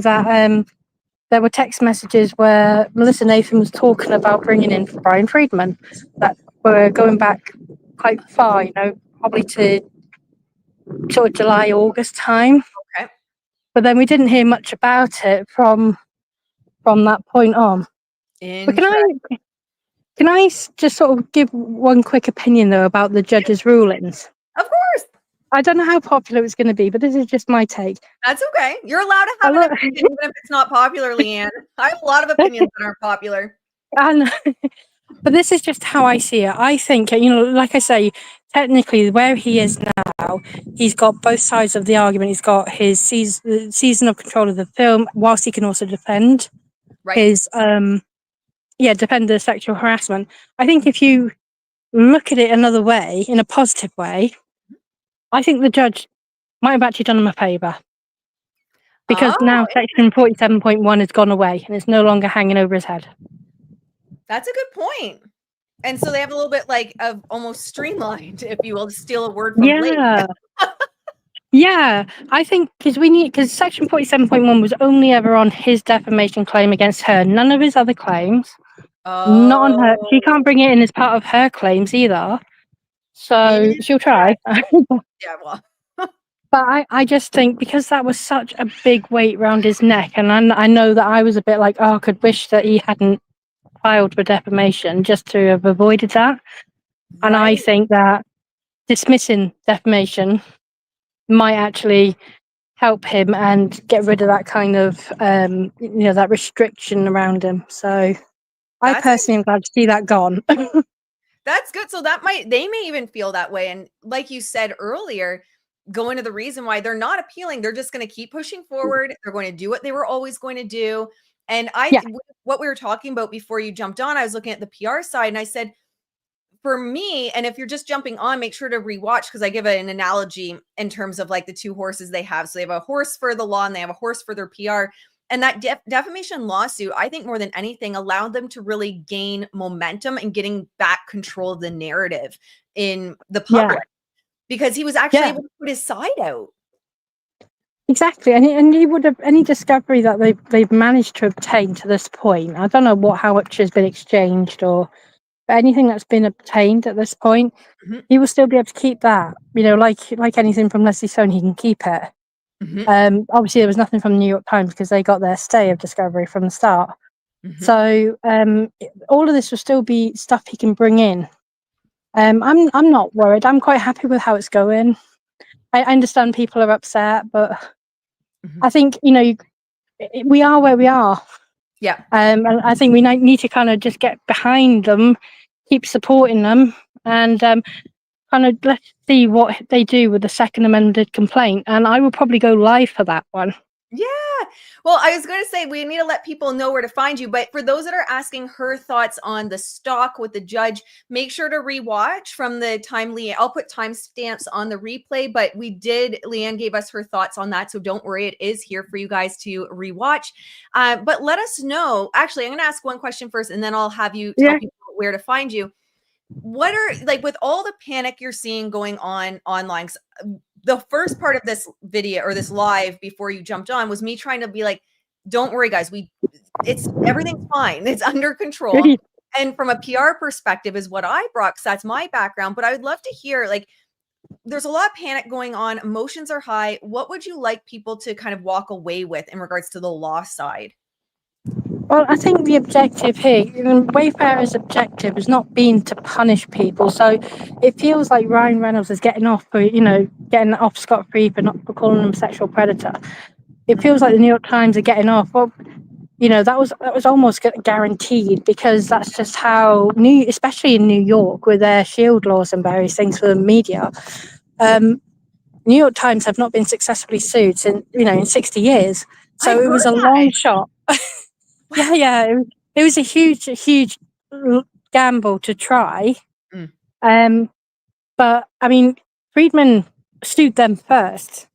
that there were text messages where Melissa Nathan was talking about bringing in Bryan Freedman that were going back quite far, probably to sort of July, August time. Okay. But then we didn't hear much about it from that point on. But can I just sort of give one quick opinion, though, about the judge's rulings? Of course. I don't know how popular it's going to be, but this is just my take. That's okay. You're allowed to have an opinion, even if it's not popular, Leanne. I have a lot of opinions that aren't popular. I know. But this is just how I see it. I think, like I say, technically where he is now, he's got both sides of the argument. He's got his season of control of the film, whilst he can also defend his, defend the sexual harassment. I think if you look at it another way, in a positive way, I think the judge might have actually done him a favour. because Oh, now section 47.1 has gone away and it's no longer hanging over his head. that's a good point. And so they have a little bit like of almost streamlined, if you will, to steal a word from Blake. Yeah. Yeah, I think because section 47.1 was only ever on his defamation claim against her, none of his other claims. Not on her. She can't bring it in as part of her claims either. So she'll try. Yeah, well, But I just think because that was such a big weight around his neck, and I know that I was a bit like, oh, I could wish that he hadn't filed for defamation just to have avoided that. And I right. think that dismissing defamation might actually help him and get rid of that kind of that restriction around him. So I That's personally am glad to see that gone. That's good. So they may even feel that way. And like you said earlier, going to the reason why they're not appealing, they're just going to keep pushing forward. They're going to do what they were always going to do. And Yeah. what we were talking about before you jumped on, I was looking at the PR side and I said, for me, and if you're just jumping on, make sure to rewatch because I give an analogy in terms of like the two horses they have. So they have a horse for the law and they have a horse for their PR. And that defamation lawsuit, I think more than anything, allowed them to really gain momentum and getting back control of the narrative in the public because he was actually able to put his side out. Exactly, and he would have any discovery that they've managed to obtain to this point. I don't know how much has been exchanged or anything that's been obtained at this point. Mhm. He will still be able to keep that. Like anything from Leslie Stone, he can keep it. Mhm. Obviously, there was nothing from the New York Times because they got their stay of discovery from the start. Mhm. So all of this will still be stuff he can bring in. I'm not worried. I'm quite happy with how it's going. I understand people are upset, but Mhm. I think we are where we are. Yeah. And I think we need to kind of just get behind them, keep supporting them, and kind of let's see what they do with the second amended complaint. And I will probably go live for that one. Yeah. Well, I was going to say we need to let people know where to find you, but for those that are asking her thoughts on the stock with the judge, make sure to rewatch from the time I'll put timestamps on the replay, but Leanne gave us her thoughts on that, so don't worry, it is here for you guys to rewatch. But let us know. Actually, I'm going to ask one question first, and then I'll have you tell people where to find you. What are like with all the panic you're seeing going on online? The first part of this video or this live before you jumped on was me trying to be like, don't worry, guys. Everything's fine. It's under control. And from a PR perspective is what I brought because that's my background. But I would love to hear there's a lot of panic going on. Emotions are high. What would you like people to kind of walk away with in regards to the law side? Well, I think the objective here, Wayfarer's objective has not been to punish people. So it feels like Ryan Reynolds is getting off scot-free for calling him a sexual predator. It feels like the New York Times are getting off. Well, that was almost guaranteed because that's just how especially in New York with their shield laws and various things for the media. New York Times have not been successfully sued in 60 years. So it was a long shot. Yeah. It was a huge gamble to try. But I mean, Friedman sued them first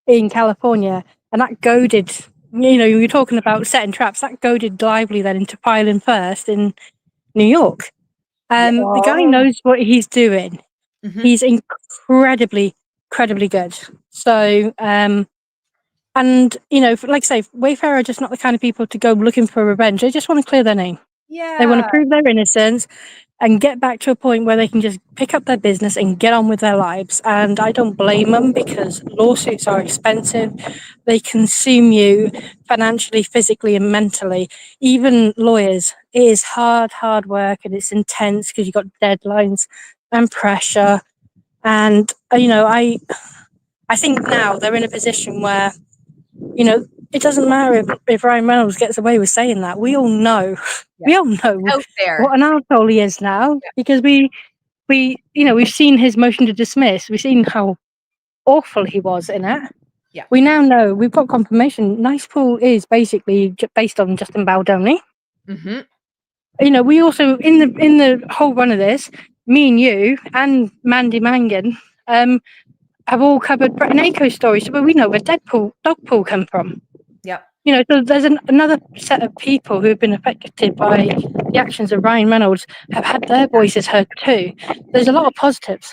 in California, and that goaded. You're talking about setting traps. That goaded Lively then into filing first in New York. The guy knows what he's doing. He's incredibly good. So, and like I say, Wayfarer are just not the kind of people to go looking for revenge. They just want to clear their name. Yeah. They want to prove their innocence and get back to a point where they can just pick up their business and get on with their lives. And I don't blame them because lawsuits are expensive. They consume you financially, physically, and mentally. Even lawyers, it is hard work and it's intense because you've got deadlines and pressure. And, I think now they're in a position where, it doesn't matter if Ryan Reynolds gets away with saying that. We all know, Out there. what an arsehole he is now because we've seen his motion to dismiss. We've seen how awful he was in it. Yeah. We now know, we've got confirmation. Nice Pool is basically based on Justin Baldoni. We also, in the whole run of this, me and you and Mandy Mangan have all covered Brett and Aiko's story, so we know where Dogpool come from. You know, so there's another set of people who have been affected by the actions of Ryan Reynolds have had their voices heard too. There's a lot of positives.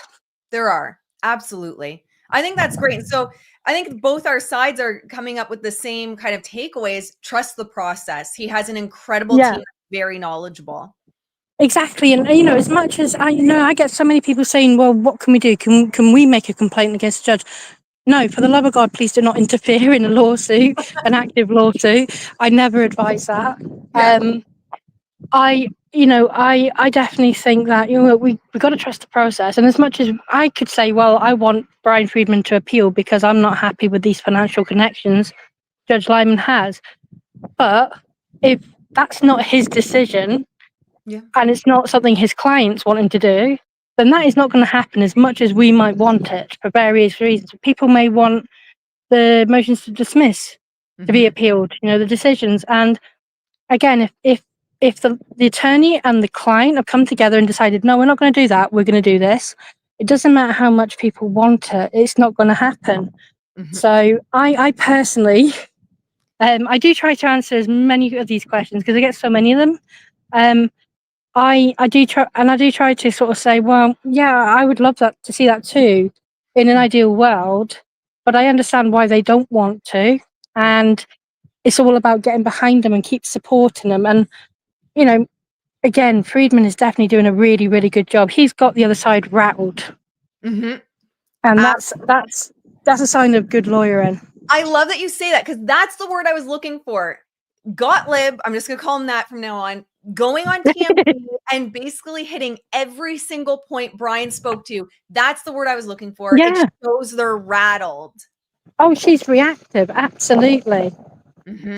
There are. Absolutely. I think that's great. So I think both our sides are coming up with the same kind of takeaways. Trust the process. He has an incredible Yeah. team, very knowledgeable. Exactly, and you know, as much as I get so many people saying, "Well, what can we do? Can we make a complaint against the judge?" No, for the love of God, please do not interfere in a lawsuit, an active lawsuit. I never advise that. Yeah. I definitely think that we've got to trust the process. And as much as I could say, well, I want Bryan Freedman to appeal because I'm not happy with these financial connections Judge Lyman has, but if that's not his decision, Yeah. and it's not something his clients want him to do, then that is not going to happen as much as we might want it for various reasons. People may want the motions to dismiss to be appealed, the decisions. And again, if the attorney and the client have come together and decided, no, we're not going to do that, we're going to do this, it doesn't matter how much people want it, it's not going to happen. So I personally, I do try to answer as many of these questions because I get so many of them. I do try to sort of say, well, yeah, I would love that to see that too, in an ideal world, but I understand why they don't want to, and it's all about getting behind them and keep supporting them. And again, Friedman is definitely doing a really, really good job. He's got the other side rattled, and that's a sign of good lawyering. I love that you say that because that's the word I was looking for. Gottlieb, I'm just going to call him that from now on, going on TMZ and basically hitting every single point Bryan spoke to. That's the word I was looking for. Yeah. It shows they're rattled. Oh, she's reactive. Absolutely.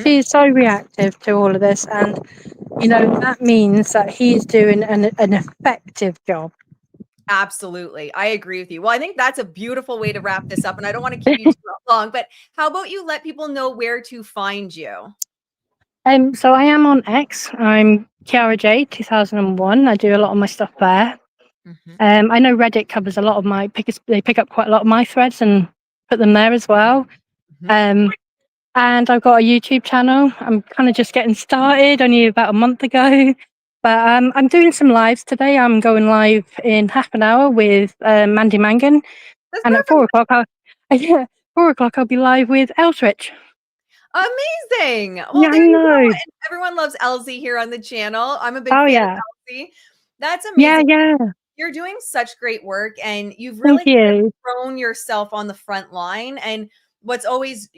She is so reactive to all of this. And, that means that he's doing an effective job. Absolutely. I agree with you. Well, I think that's a beautiful way to wrap this up. And I don't want to keep you too long, but how about you let people know where to find you? So I am on X. I'm Kiara J 2001. I do a lot of my stuff there. I know Reddit covers a lot of they pick up quite a lot of my threads and put them there as well. And I've got a YouTube channel. I'm kind of just getting started, only about a month ago. But I'm doing some lives today. I'm going live in half an hour with Mandy Mangan. That's and perfect. at 4 o'clock, I'll be live with Elstrich. Amazing. Well, Yeah, there I you know. go. And everyone loves Elsie here on the channel. I'm a big fan of Elsie. That's Yeah, amazing. yeah. You're doing such great work and you've Thank really kind of you. thrown yourself on the front line. And what's always,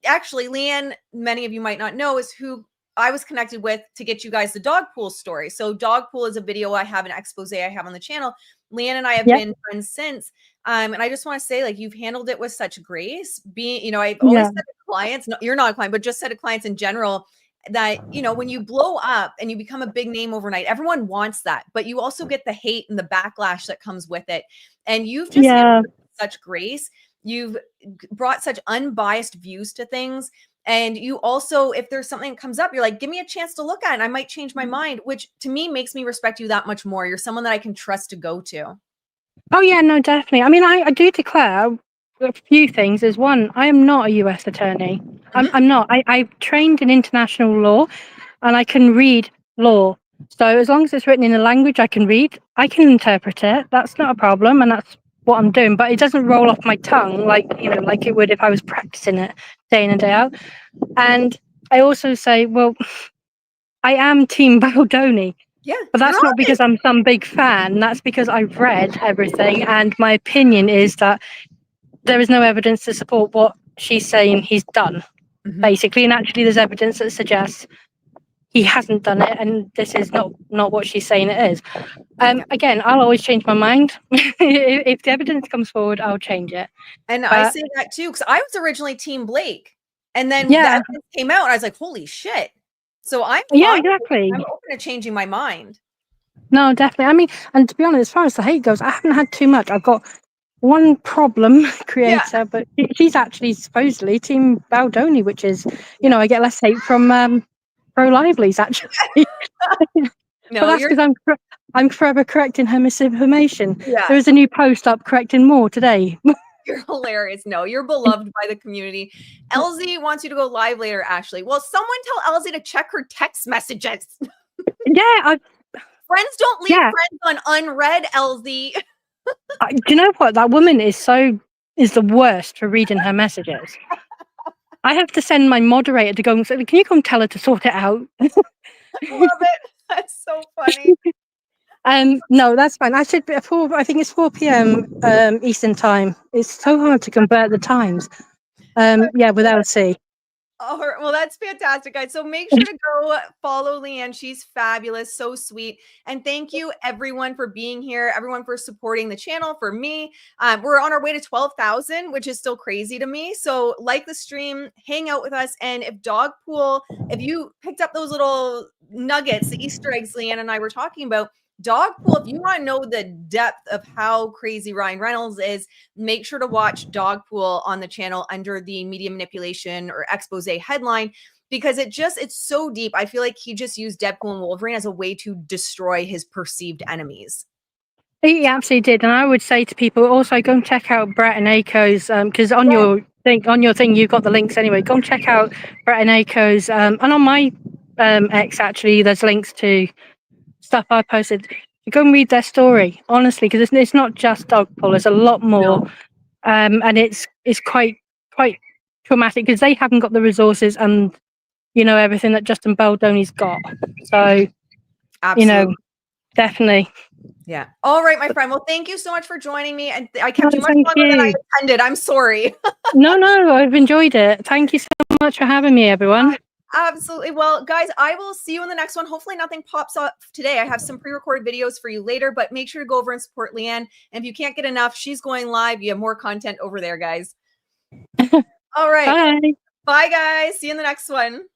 actually, Leanne, many of you might not know, is who I was connected with to get you guys the dog pool story. So dog pool is a video I have, an expose I have on the channel. Leanne and I have been friends since. And I just want to say, like, you've handled it with such grace. I've always said to clients, no, you're not a client, but just said to clients in general that, when you blow up and you become a big name overnight, everyone wants that, but you also get the hate and the backlash that comes with it. And you've just handled it with such grace. You've brought such unbiased views to things. And you also, if there's something that comes up, you're like, give me a chance to look at it and I might change my mind, which to me makes me respect you that much more. You're someone that I can trust to go to. Oh, yeah, no, definitely. I mean, I do declare a few things. Is one, I am not a US attorney. I'm not. I've trained in international law and I can read law. So as long as it's written in a language I can read, I can interpret it. That's not a problem. And that's what I'm doing. But it doesn't roll off my tongue like it would if I was practicing it day in and day out. And I also say, well, I am Team Baldoni. Yeah. But that's not because I'm some big fan. That's because I've read everything. And my opinion is that there is no evidence to support what she's saying he's done, basically. And actually, there's evidence that suggests he hasn't done it. And this is not what she's saying it is. Again, I'll always change my mind. If the evidence comes forward, I'll change it. And I say that too, because I was originally Team Blake. And then the evidence came out and I was like, holy shit. So I'm exactly. I'm open to changing my mind. No, definitely. I mean, and to be honest, as far as the hate goes, I haven't had too much. I've got one problem creator, but she's actually supposedly Team Baldoni, which is, I get less hate from Pro Lively's actually. No, but that's because I'm forever correcting her misinformation. Yeah. There is a new post up correcting more today. You're hilarious. No, you're beloved by the community. LZ wants you to go live later, Ashley. Well, someone tell LZ to check her text messages. Yeah, Friends don't leave Yeah. friends on unread, LZ. do you know what? That woman is the worst for reading her messages. I have to send my moderator to go and say, "Can you come tell her to sort it out?" Love it. That's so funny. No, that's fine. I should be at 4. I think it's 4 p.m. Eastern time. It's so hard to convert the times. Yeah, with LC. All right. Well, that's fantastic, guys. So make sure to go follow Leanne. She's fabulous, so sweet. And thank you, everyone, for being here, everyone for supporting the channel. For me, we're on our way to 12,000, which is still crazy to me. So like the stream, hang out with us. And if Dogpool, if you picked up those little nuggets, the Easter eggs Leanne and I were talking about, Dogpool, if you want to know the depth of how crazy Ryan Reynolds is, make sure to watch Dogpool on the channel under the media manipulation or expose headline, because it's so deep. I feel like he just used Deadpool and Wolverine as a way to destroy his perceived enemies. He absolutely did. And I would say to people also, go and check out Brett and Aiko's, because on your thing you've got the links anyway. Go and check out Brett and Aiko's, and on my X actually there's links to stuff I posted. Go and read their story, honestly, because it's not just Dogpool. There's a lot more, and it's quite traumatic because they haven't got the resources and everything that Justin Baldoni's got. So Absolutely. Definitely. Yeah. All right, my friend. Well, thank you so much for joining me, and I kept you much Thank longer than I you. intended. I'm sorry. No, I've enjoyed it. Thank you so much for having me, everyone. Absolutely. Well, guys, I will see you in the next one. Hopefully nothing pops up today. I have some pre-recorded videos for you later, but make sure to go over and support Leanne. And if you can't get enough, she's going live. You have more content over there, guys. All right. Bye. Bye, guys. See you in the next one.